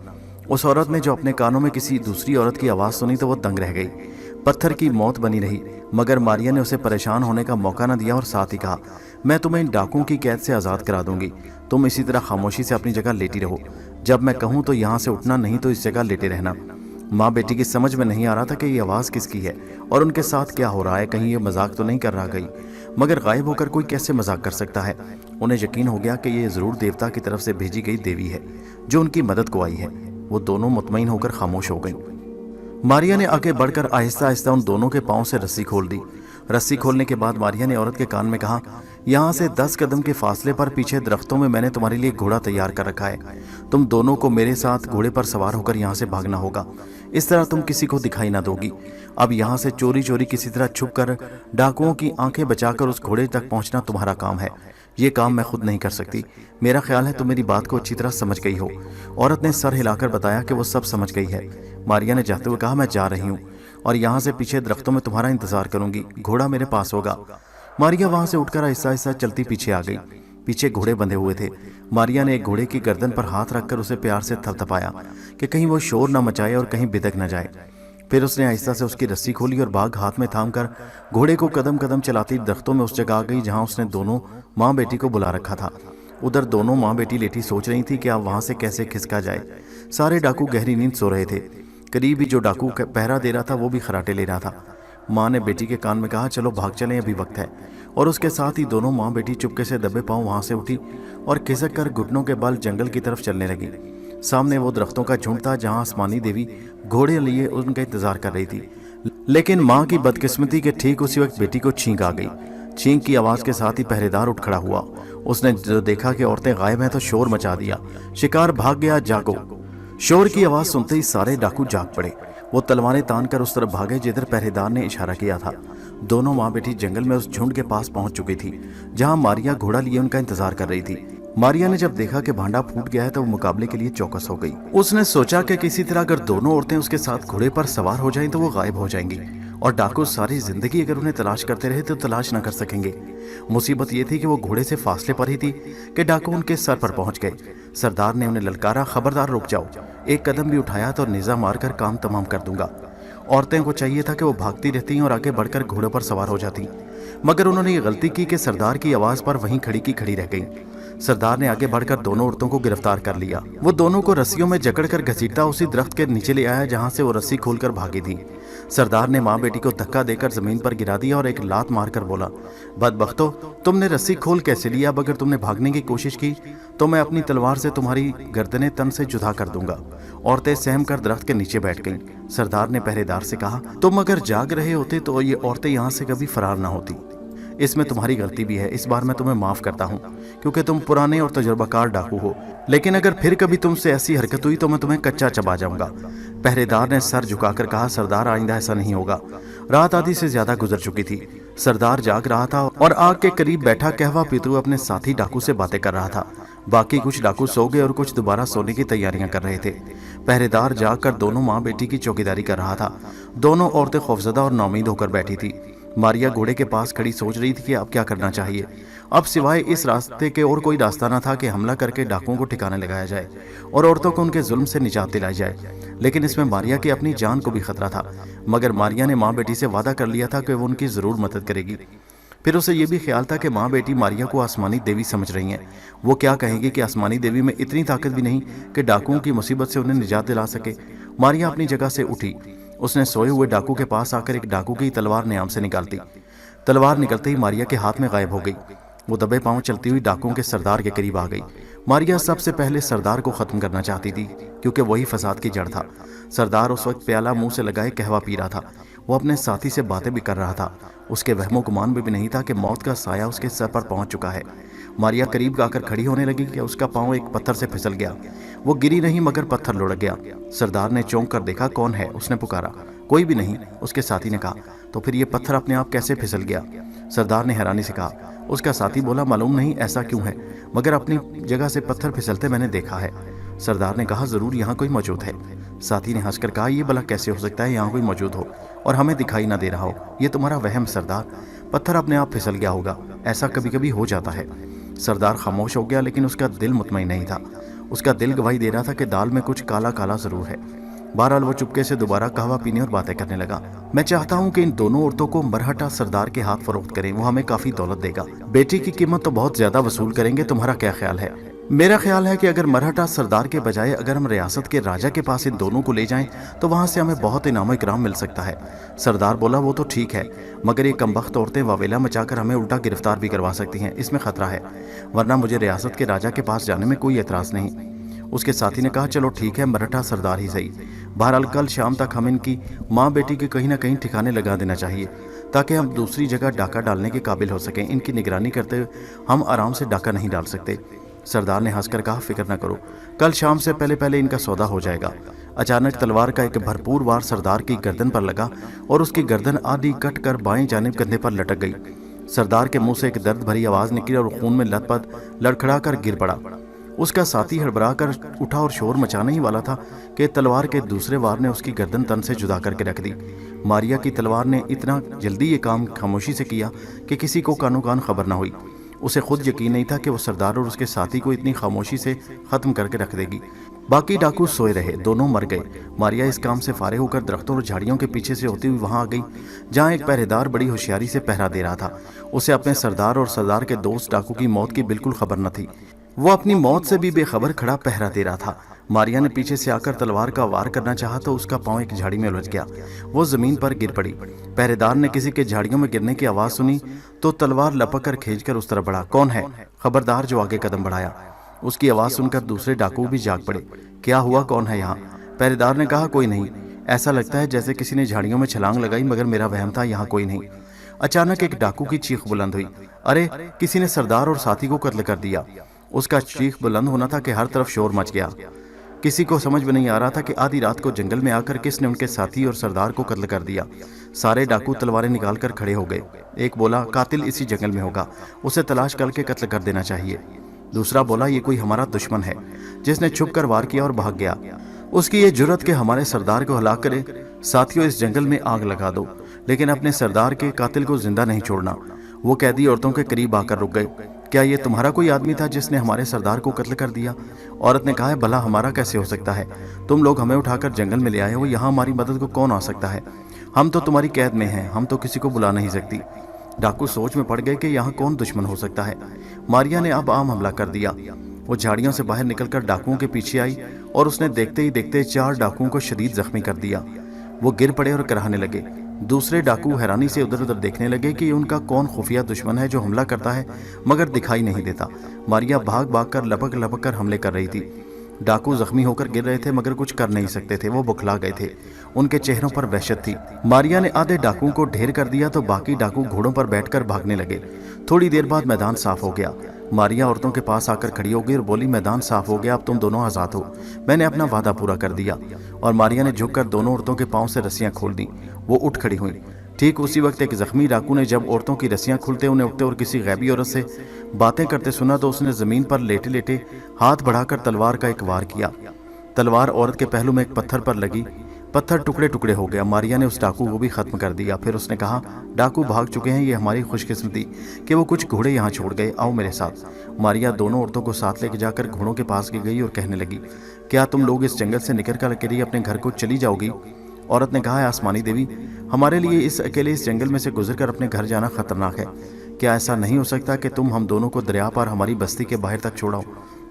S1: उस औरत ने जो अपने कानों में किसी दूसरी औरत की आवाज़ सुनी तो वो दंग रह गई। पत्थर की मौत बनी रही, मगर मारिया ने उसे परेशान होने का मौका न दिया और साथ ही कहा, मैं तुम्हें इन डाकुओं की कैद से आज़ाद करा दूंगी। तुम इसी तरह खामोशी से अपनी जगह लेटी रहो। जब मैं कहूँ तो यहाँ से उठना, नहीं तो इस जगह लेटे रहना। माँ बेटी की समझ में नहीं आ रहा था कि ये आवाज़ किसकी है और उनके साथ क्या हो रहा है। कहीं ये मजाक तो नहीं कर रहा गई, मगर गायब होकर कोई कैसे मजाक कर सकता है। उन्हें यकीन हो गया कि ये ज़रूर देवता की तरफ से भेजी गई देवी है जो उनकी मदद को आई है। वो दोनों मुतमईन होकर खामोश हो गई। मारिया ने आगे बढ़कर आहिस्ता आहिस्ता उन दोनों के पांव से रस्सी खोल दी। रस्सी खोलने के बाद मारिया ने औरत के कान में कहा, यहाँ से 10 कदम के फासले पर पीछे दरख्तों में मैंने तुम्हारे लिए घोड़ा तैयार कर रखा है। तुम दोनों को मेरे साथ घोड़े पर सवार होकर यहाँ से भागना होगा। इस तरह तुम किसी को दिखाई ना दोगी। अब यहाँ से चोरी चोरी किसी तरह छुप कर डाकुओं की आंखें बचाकर उस घोड़े तक पहुँचना तुम्हारा काम है। ये काम मैं खुद नहीं कर सकती। मेरा ख्याल है तुम मेरी बात को अच्छी तरह समझ गई हो। औरत ने सर हिलाकर बताया कि वो सब समझ गई है। मारिया ने जाते हुए कहा, मैं जा रही हूँ और यहाँ से पीछे दरख्तों में तुम्हारा इंतजार करूंगी। घोड़ा मेरे पास होगा। मारिया वहां से उठकर आहिस्ता आहिस्ता चलती पीछे आ गई। पीछे घोड़े बंधे हुए थे। मारिया ने एक घोड़े की गर्दन पर हाथ रखकर उसे प्यार से थपथपाया कि कहीं वो शोर न मचाए और कहीं बिदक न जाए। پھر اس نے آہستہ سے اس کی رسی کھولی اور باغ ہاتھ میں تھام کر گھوڑے کو قدم قدم چلاتی درختوں میں اس جگہ آ گئی جہاں اس نے دونوں ماں بیٹی کو بلا رکھا تھا۔ ادھر دونوں ماں بیٹی لیٹی سوچ رہی تھی کہ اب وہاں سے کیسے کھسکا جائے۔ سارے ڈاکو گہری نیند سو رہے تھے۔ قریب ہی جو ڈاکو پہرا دے رہا تھا وہ بھی خراٹے لے رہا تھا۔ ماں نے بیٹی کے کان میں کہا چلو بھاگ چلیں، ابھی وقت ہے، اور اس کے ساتھ ہی دونوں ماں بیٹی چپکے سے دبے پاؤں وہاں سے اٹھی اور کھسک کر گھٹنوں کے بل جنگل کی طرف چلنے لگی۔ سامنے وہ درختوں کا جھنڈ تھا جہاں آسمانی دیوی گھوڑے لیے ان کا انتظار کر رہی تھی، لیکن ماں کی بدقسمتی کے ٹھیک اسی وقت بیٹی کو چھینک آ گئی۔ چھینک کی آواز کے ساتھ ہی پہرے دار اٹھ کھڑا ہوا۔ اس نے جو دیکھا کہ عورتیں غائب ہیں تو شور مچا دیا، شکار بھاگ گیا، جاگو۔ شور کی آواز سنتے ہی سارے ڈاکو جاگ پڑے۔ وہ تلواریں تان کر اس طرف بھاگے جدھر پہرے دار نے اشارہ کیا تھا۔ دونوں ماں بیٹی جنگل میں اس جھنڈ کے پاس پہنچ چکی تھی جہاں ماریا گھوڑا لیے ان کا انتظار کر رہی تھی۔ ماریا نے جب دیکھا کہ بھانڈا پھوٹ گیا ہے تو وہ مقابلے کے لیے چوکس ہو گئی۔ اس نے سوچا کہ کسی طرح اگر دونوں عورتیں اس کے ساتھ گھوڑے پر سوار ہو جائیں تو وہ غائب ہو جائیں گی، اور ڈاکو ساری زندگی اگر انہیں تلاش کرتے رہے تو تلاش نہ کر سکیں گے۔ مصیبت یہ تھی کہ وہ گھوڑے سے فاصلے پر ہی تھی کہ ڈاکو ان کے سر پر پہنچ گئے۔ سردار نے انہیں للکارا، خبردار رک جاؤ، ایک قدم بھی اٹھایا تو نیزہ مار کر کام تمام کر دوں گا۔ عورتیں کو چاہیے تھا کہ وہ بھاگتی رہتی اور آگے بڑھ کر گھوڑوں پر سوار ہو جاتی، مگر انہوں نے یہ غلطی کی کہ سردار کی آواز پر وہیں کھڑی کی کھڑی رہ گئیں۔ سردار نے آگے بڑھ کر دونوں عورتوں کو گرفتار کر لیا۔ وہ دونوں کو رسیوں میں جکڑ کر گھسیٹتا اسی درخت کے نیچے لے آیا جہاں سے وہ رسی کھول کر بھاگی تھی۔ سردار نے ماں بیٹی کو دھکا دے کر زمین پر گرا دیا اور ایک لات مار کر بولا، بدبختو، تم نے رسی کھول کیسے لیا؟ اب اگر تم نے بھاگنے کی کوشش کی تو میں اپنی تلوار سے تمہاری گردنیں تن سے جدا کر دوں گا۔ عورتیں سہم کر درخت کے نیچے بیٹھ گئیں۔ سردار نے پہرے دار سے کہا، تم اگر جاگ رہے ہوتے تو یہ عورتیں یہاں سے کبھی فرار نہ ہوتی۔ اس میں تمہاری غلطی بھی ہے، اس بار میں تمہیں معاف کرتا ہوں کیونکہ تم پرانے اور تجربہ کار ڈاکو ہو، لیکن اگر پھر کبھی تم سے ایسی حرکت ہوئی تو میں تمہیں کچا چبا جاؤں گا۔ پہرے دار نے سر جھکا کر کہا، سردار آئندہ ایسا نہیں ہوگا۔ رات آدھی سے زیادہ گزر چکی تھی۔ سردار جاگ رہا تھا اور آگ کے قریب بیٹھا قہوہ پیتے ہوئے اپنے ساتھی ڈاکو سے باتیں کر رہا تھا۔ باقی کچھ ڈاکو سو گئے اور کچھ دوبارہ سونے کی تیاریاں کر رہے تھے۔ پہرے دار جاگ کر دونوں ماں بیٹی کی چوکیداری کر رہا تھا۔ دونوں عورتیں خوفزدہ اور ناامید ہو کر بیٹھی تھی۔ ماریا گھوڑے کے پاس کھڑی سوچ رہی تھی کہ اب کیا کرنا چاہیے۔ اب سوائے اس راستے کے اور کوئی راستہ نہ تھا کہ حملہ کر کے ڈاکوؤں کو ٹھکانے لگایا جائے اور عورتوں کو ان کے ظلم سے نجات دلائی جائے، لیکن اس میں ماریا کی اپنی جان کو بھی خطرہ تھا۔ مگر ماریا نے ماں بیٹی سے وعدہ کر لیا تھا کہ وہ ان کی ضرور مدد کرے گی۔ پھر اسے یہ بھی خیال تھا کہ ماں بیٹی ماریا کو آسمانی دیوی سمجھ رہی ہیں۔ وہ کیا کہیں گی کہ آسمانی دیوی میں اتنی طاقت بھی نہیں کہ ڈاکوؤں کی مصیبت سے انہیں نجات دلا سکے۔ ماریا اپنی جگہ سے اٹھی۔ اس نے سوئے ہوئے ڈاکو کے پاس آ کر ایک ڈاکو کی تلوار نیام سے نکالتی۔ تلوار نکلتے ہی ماریا کے ہاتھ میں غائب ہو گئی۔ وہ دبے پاؤں چلتی ہوئی ڈاکوؤں کے سردار کے قریب آ گئی۔ ماریا سب سے پہلے سردار کو ختم کرنا چاہتی تھی کیونکہ وہی فساد کی جڑ تھا۔ سردار اس وقت پیالہ منہ سے لگائے قہوہ پی رہا تھا۔ وہ اپنے ساتھی سے باتیں بھی کر رہا تھا۔ اس کے وہم و گمان میں بھی نہیں تھا کہ موت کا سایہ اس کے سر پر پہنچ چکا ہے۔ ماریا قریب آ کر کھڑی ہونے لگی کہ اس کا پاؤں ایک پتھر سے پھسل گیا۔ وہ گری نہیں مگر پتھر لڑک گیا۔ سردار نے چونک کر دیکھا، کون ہے؟ اس نے پکارا۔ کوئی بھی نہیں، اس کے ساتھی نے کہا۔ تو پھر یہ پتھر اپنے آپ کیسے پھسل گیا؟ سردار نے حیرانی سے کہا۔ اس کا ساتھی بولا، معلوم نہیں ایسا کیوں ہے، مگر اپنی جگہ سے پتھر پھسلتے میں نے دیکھا ہے۔ سردار نے کہا، ضرور یہاں کوئی موجود ہے۔ ساتھی نے ہنس کر کہا، یہ بھلا کیسے ہو سکتا ہے یہاں کوئی موجود ہو اور ہمیں دکھائی نہ دے رہا ہو؟ یہ تمہارا وہم سردار، پتھر اپنے آپ پھسل گیا ہوگا، ایسا کبھی کبھی ہو جاتا ہے۔ سردار خاموش ہو گیا لیکن اس کا دل مطمئن نہیں تھا۔ اس کا دل گواہی دے رہا تھا کہ دال میں کچھ کالا کالا ضرور ہے۔ بہرحال وہ چپکے سے دوبارہ قہوہ پینے اور باتیں کرنے لگا۔ میں چاہتا ہوں کہ ان دونوں عورتوں کو مرہٹا سردار کے ہاتھ فروخت کریں، وہ ہمیں کافی دولت دے گا۔ بیٹی کی قیمت تو بہت زیادہ وصول کریں گے، تمہارا کیا خیال ہے؟ میرا خیال ہے کہ اگر مرہٹا سردار کے بجائے اگر ہم ریاست کے راجا کے پاس ان دونوں کو لے جائیں تو وہاں سے ہمیں بہت انعام و اکرام مل سکتا ہے۔ سردار بولا، وہ تو ٹھیک ہے، مگر یہ کمبخت عورتیں واویلا مچا کر ہمیں الٹا گرفتار بھی کروا سکتی ہیں، اس میں خطرہ ہے، ورنہ مجھے ریاست کے راجا کے پاس جانے میں کوئی اعتراض نہیں۔ اس کے ساتھی نے کہا، چلو ٹھیک ہے، مرہٹا سردار ہی صحیح۔ بہرحال کل شام تک ہم ان کی ماں بیٹی کے کہیں نہ کہیں ٹھکانے لگا دینا چاہیے تاکہ ہم دوسری جگہ ڈاکہ ڈالنے کے قابل ہو سکیں۔ ان کی نگرانی کرتے ہوئے ہم آرام سے ڈاکہ نہیں ڈال سکتے۔ سردار نے ہنس کر کہا، فکر نہ کرو، کل شام سے پہلے پہلے ان کا سودا ہو جائے گا۔ اچانک تلوار کا ایک بھرپور وار سردار کی گردن پر لگا اور اس کی گردن آدھی کٹ کر بائیں جانب کندھے پر لٹک گئی۔ سردار کے منہ سے ایک درد بھری آواز نکلی اور خون میں لت پت لڑکھڑا کر گر پڑا۔ اس کا ساتھی ہڑبڑا کر اٹھا اور شور مچانے ہی والا تھا کہ تلوار کے دوسرے وار نے اس کی گردن تن سے جدا کر کے رکھ دی۔ ماریا کی تلوار نے اتنا جلدی یہ کام خاموشی سے کیا کہ کسی کو کانو کان خبر نہ ہوئی۔ اسے خود یقین نہیں تھا کہ وہ سردار اور اس کے ساتھی کو اتنی خاموشی سے ختم کر کے رکھ دے گی۔ बाकी डाकू सोए रहे, दोनों मर गए। मारिया इस काम से फारिग होकर दरख्तों और झाड़ियों के पीछे से होती हुई वहां आ गई, जहां एक पहरेदार बड़ी होशियारी से पहरा दे रहा था। उसे अपने सरदार और सरदार के दोस्त डाकू की मौत की बिल्कुल खबर न थी। वो अपनी मौत से भी बेखबर खड़ा पहरा दे रहा था। मारिया ने पीछे से आकर तलवार का वार करना चाहा तो उसका पांव एक झाड़ी में उलझ गया। वो जमीन पर गिर पड़ी। पहरेदार ने किसी के झाड़ियों में गिरने की आवाज सुनी तो तलवार लपक कर खींचकर उस तरफ बढ़ा। कौन है? खबरदार जो आगे कदम बढ़ाया। उसकी आवाज सुनकर दूसरे डाकू भी जाग पड़े। क्या हुआ? कौन है यहाँ? पहरेदार ने कहा, कोई नहीं। ऐसा लगता है जैसे किसी ने झाड़ियों में छलांग लगाई, मगर मेरा वहम था, यहाँ कोई नहीं। अचानक एक डाकू की चीख बुलंद हुई। अरे, किसी ने सरदार और साथी को कत्ल कर दिया। उसका चीख बुलंद होना था कि हर तरफ शोर मच गया। किसी को समझ में नहीं आ रहा था कि आधी रात को जंगल में आकर किसने उनके साथी और सरदार को कत्ल कर दिया। सारे डाकू तलवारें निकाल कर खड़े हो गए। एक बोला, कातिल इसी जंगल में होगा, उसे तलाश करके कत्ल कर देना चाहिए। दूसरा बोला, ये कोई हमारा दुश्मन है जिसने छुप कर वार किया और भाग गया। उसकी ये जुर्रत कि हमारे सरदार को हलाक करे। साथियों, इस जंगल में आग लगा दो, लेकिन अपने सरदार के कातिल को जिंदा नहीं छोड़ना। वो कैदी औरतों के करीब आकर रुक गए। क्या ये तुम्हारा कोई आदमी था जिसने हमारे सरदार को कत्ल कर दिया? औरत ने कहा, है भला हमारा कैसे हो सकता है? तुम लोग हमें उठाकर जंगल में ले आए हो, यहाँ हमारी मदद को कौन आ सकता है? हम तो तुम्हारी कैद में हैं, हम तो किसी को बुला नहीं सकती। डाकू सोच में पड़ गए कि यहाँ कौन दुश्मन हो सकता है। मारिया ने अब आम हमला कर दिया। वो झाड़ियों से बाहर निकलकर डाकुओं के पीछे आई और उसने देखते ही देखते 4 डाकुओं को शदीद जख्मी कर दिया। वो गिर पड़े और कराहने लगे। दूसरे डाकू हैरानी से उधर उधर देखने लगे कि उनका कौन खुफिया दुश्मन है जो हमला करता है मगर दिखाई नहीं देता। मारिया भाग भाग कर लपक लपक कर हमले कर रही थी। डाकू जख्मी होकर गिर रहे थे मगर कुछ कर नहीं सकते थे, वो बुखला गए थे। उनके चेहरों पर वहशत थी। मारिया ने आधे डाकुओं को ढेर कर दिया तो बाकी डाकू घोड़ों पर बैठकर भागने लगे। थोड़ी देर बाद मैदान साफ हो गया। मारिया औरतों के पास आकर खड़ी हो गई और बोली, मैदान साफ हो गया, अब तुम दोनों आजाद हो। मैंने अपना वादा पूरा कर दिया। और मारिया ने झुककर दोनों औरतों के पांव से रस्सियां खोल दी। वो उठ खड़ी हुई। ठीक उसी वक्त एक जख्मी डाकू ने जब औरतों की रस्सियां खुलते, उन्हें उठते और किसी गैबी औरत से बातें करते सुना तो उसने जमीन पर लेटे लेटे हाथ बढ़ाकर तलवार का एक वार किया। तलवार औरत के पहलू में एक पत्थर पर लगी। पत्थर टुकड़े टुकड़े हो गया। मारिया ने उस डाकू को भी खत्म कर दिया। फिर उसने कहा, डाकू भाग चुके हैं, ये हमारी खुशकिस्मती कि वो कुछ घोड़े यहाँ छोड़ गए, आओ मेरे साथ। मारिया दोनों औरतों को साथ लेकर जाकर घोड़ों के पास गई और कहने लगी, क्या तुम लोग इस जंगल से निकल कर अकेले अपने घर को चली जाओगी? औरत ने कहा, आसमानी देवी, हमारे लिए इस अकेले इस जंगल में से गुजर कर अपने घर जाना खतरनाक है। क्या ऐसा नहीं हो सकता कि तुम हम दोनों को दरिया पार हमारी बस्ती के बाहर तक छोड़ाओ?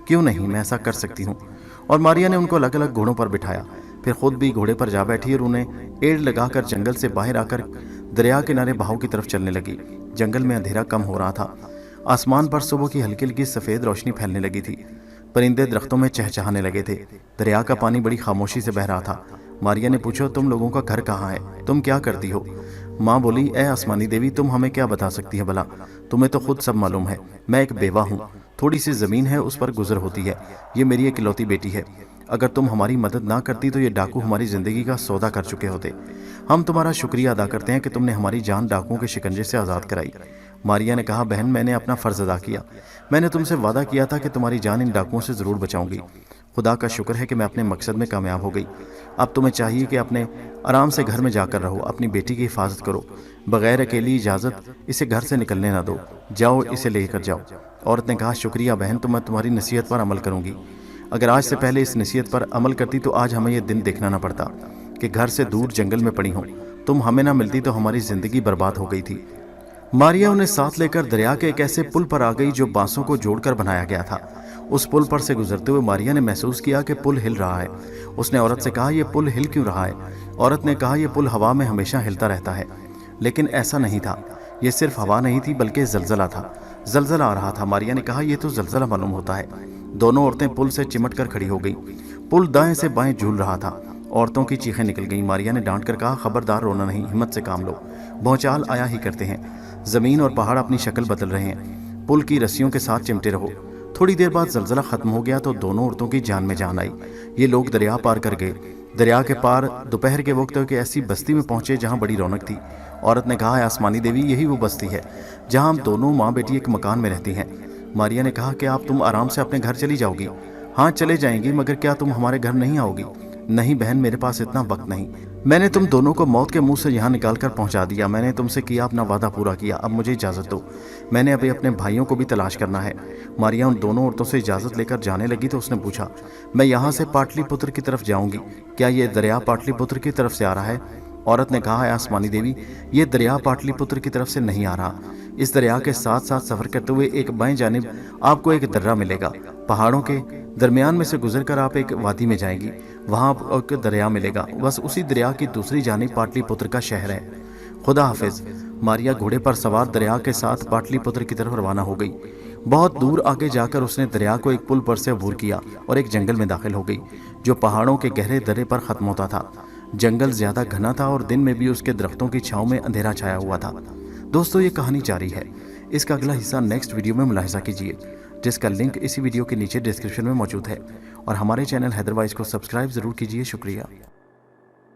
S1: क्यों नहीं, मैं ऐसा कर सकती हूँ। और मारिया ने उनको अलग अलग घोड़ों पर बिठाया, फिर खुद भी घोड़े पर जा बैठी और उन्हें एड़ लगाकर जंगल से बाहर आकर दरिया किनारे बहाव की तरफ चलने लगी। जंगल में अंधेरा कम हो रहा था। आसमान पर सुबह की हल्की हल्की सफ़ेद रोशनी फैलने लगी थी। परिंदे दरख्तों में चहचहाने लगे थे। दरिया का पानी बड़ी खामोशी से बह रहा था। मारिया ने पूछा, तुम लोगों का घर कहाँ है? तुम क्या करती हो? माँ बोली, ए आसमानी देवी, तुम हमें क्या बता सकती है भला? तुम्हें तो खुद सब मालूम है। मैं एक बेवा हूँ, थोड़ी सी ज़मीन है, उस पर गुजर होती है। ये मेरी इकलौती बेटी है। अगर तुम हमारी मदद ना करती तो ये डाकू हमारी ज़िंदगी का सौदा कर चुके होते। हम तुम्हारा शुक्रिया अदा करते हैं कि तुमने हमारी जान डाकुओं के शिकंजे से आज़ाद कराई। मारिया ने कहा, बहन, मैंने अपना फ़र्ज़ अदा किया। मैंने तुमसे वादा किया था कि तुम्हारी जान इन डाकुओं से ज़रूर बचाऊंगी। खुदा का शुक्र है कि मैं अपने मकसद में कामयाब हो गई। अब तुम्हें चाहिए कि अपने आराम से घर में जाकर रहो, अपनी बेटी की हिफाजत करो, बगैर अकेली इजाज़त इसे घर से निकलने ना दो। जाओ, इसे लेकर जाओ। औरत ने कहा, शुक्रिया बहन, तो मैं तुम्हारी नसीहत पर अमल करूंगी। अगर आज से पहले इस नसीहत पर अमल करती तो आज हमें यह दिन देखना ना पड़ता कि घर से दूर जंगल में पड़ी हो। तुम हमें ना मिलती तो हमारी ज़िंदगी बर्बाद हो गई थी। मारिया उन्हें साथ लेकर दरिया के एक ऐसे पुल पर आ गई जो बांसों को जोड़कर बनाया गया था। उस पुल पर से गुजरते हुए मारिया ने महसूस किया कि पुल हिल रहा है। उसने औरत से कहा, यह पुल हिल क्यों रहा है? औरत ने कहा, यह पुल हवा में हमेशा हिलता रहता है। लेकिन ऐसा नहीं था। यह सिर्फ हवा नहीं थी बल्कि जलजला था। जलजला आ रहा था। मारिया ने कहा, यह तो जलजला मालूम होता है। दोनों औरतें पुल से चिमट कर खड़ी हो गई। पुल दाएं से बाएं झूल रहा था। औरतों की चीखें निकल गईं। मारिया ने डांट कर कहा, खबरदार, रोना नहीं, हिम्मत से काम लो, भौचाल आया ही करते हैं। जमीन और पहाड़ अपनी शक्ल बदल रहे हैं। पुल की रस्सियों के साथ चिमटे रहो। थोड़ी देर बाद जलजला खत्म हो गया तो दोनों औरतों की जान में जान आई। ये लोग दरिया पार कर गए। दरिया के पार दोपहर के वक्त के ऐसी बस्ती में पहुंचे जहां बड़ी रौनक थी। औरत ने कहा, आसमानी देवी, यही वो बस्ती है जहां हम दोनों माँ बेटी एक मकान में रहती हैं। मारिया ने कहा, क्या आप तुम आराम से अपने घर चली जाओगी? हाँ, चले जाएंगी, मगर क्या तुम हमारे घर नहीं आओगी?
S2: नहीं बहन, मेरे पास इतना वक्त नहीं। मैंने तुम दोनों को मौत के मुंह से यहाँ निकाल कर पहुँचा दिया। मैंने तुमसे किया अपना वादा पूरा किया, अब मुझे इजाज़त दो। मैंने अभी अपने भाइयों को भी तलाश करना है। मारिया उन दोनों औरतों से इजाज़त लेकर जाने लगी तो उसने पूछा, मैं यहाँ से पाटलिपुत्र की तरफ जाऊँगी, क्या ये दरिया पाटलिपुत्र की तरफ से आ रहा है? औरत ने कहा, है आसमानी देवी, ये दरिया पाटलिपुत्र की तरफ से नहीं आ रहा। इस दरिया के साथ साथ सफ़र करते हुए एक बाएं जानिब आपको एक दर्रा मिलेगा। पहाड़ों के दरमियान में से गुजरकर आप एक वादी में जाएंगी, वहाँ आपको एक दरिया मिलेगा। बस उसी दरिया की दूसरी जानिब पाटलिपुत्र का शहर है। खुदा हाफिज। मारिया घोड़े पर सवार दरिया के साथ पाटलिपुत्र की तरफ रवाना हो गई। बहुत दूर आगे जाकर उसने दरिया को एक पुल पर से अबूर किया और एक जंगल में दाखिल हो गई, जो पहाड़ों के गहरे दर्रे पर खत्म होता था। जंगल ज्यादा घना था और दिन में भी उसके दरख्तों की छांव में अंधेरा छाया हुआ था। दोस्तों, ये कहानी जारी है। इसका अगला हिस्सा नेक्स्ट वीडियो में मुलाहिजा कीजिए, जिसका लिंक इसी वीडियो के नीचे डिस्क्रिप्शन में मौजूद है। और हमारे चैनल हैदरवाइज को सब्सक्राइब जरूर कीजिए। शुक्रिया।